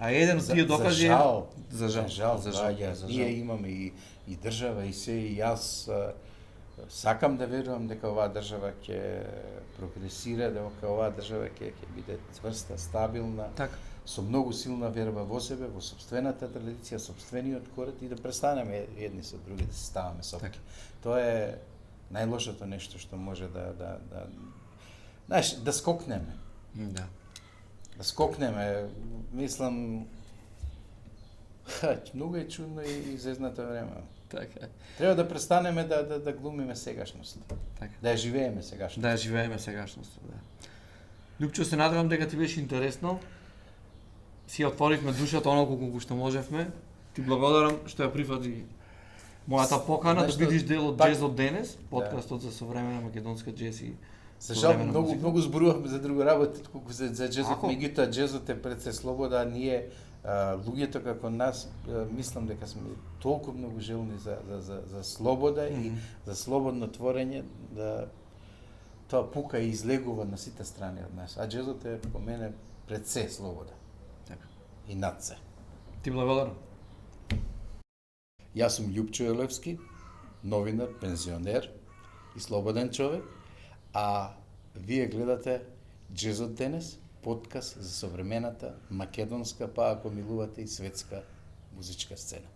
А еден од тие докази за жал. Ние имаме и држава и се и јас сакам да верувам дека оваа држава ќе прогресира, дека оваа држава ќе биде цврста, стабилна, така, со многу силна верба во себе, во сопствената традиција, сопствениот корет и да престанеме едни со други да се ставаме сопки. Тоа е најлошото нешто што може знаеш, да скокнеме. Да. Да скокнеме, мислам, многу е чудно и зезната време. Така. Треба да престанеме да глумиме сегашност. Така. Да ја живееме сегашност. Да ја живееме сегашност, да. Лјупчо, се надевам дека ти беше интересно. Си отворивме душата онолку колку што можевме. Ти благодарам што ја прифати Мојата покана да Нешто- бидеш дел од пак- Джезот денес, подкастот за современа македонска джез и За жал, современа многу, музика. многу зборувавме за друга работа, колку за джезот, Ако? меѓутоа джезот е пред се слобода, а ние луѓето како нас, мислам дека сме толку многу желни за слобода и за слободно творење, да тоа пука и излегува на сите страни од нас. А джезот е по мене пред се слобода Така. и над се. Ти благодарам. Јас сум Љупчо Елевски, новинар, пензионер и слободен човек, а вие гледате Джезот денес, подкаст за современата македонска, па ако милувате и светска музичка сцена.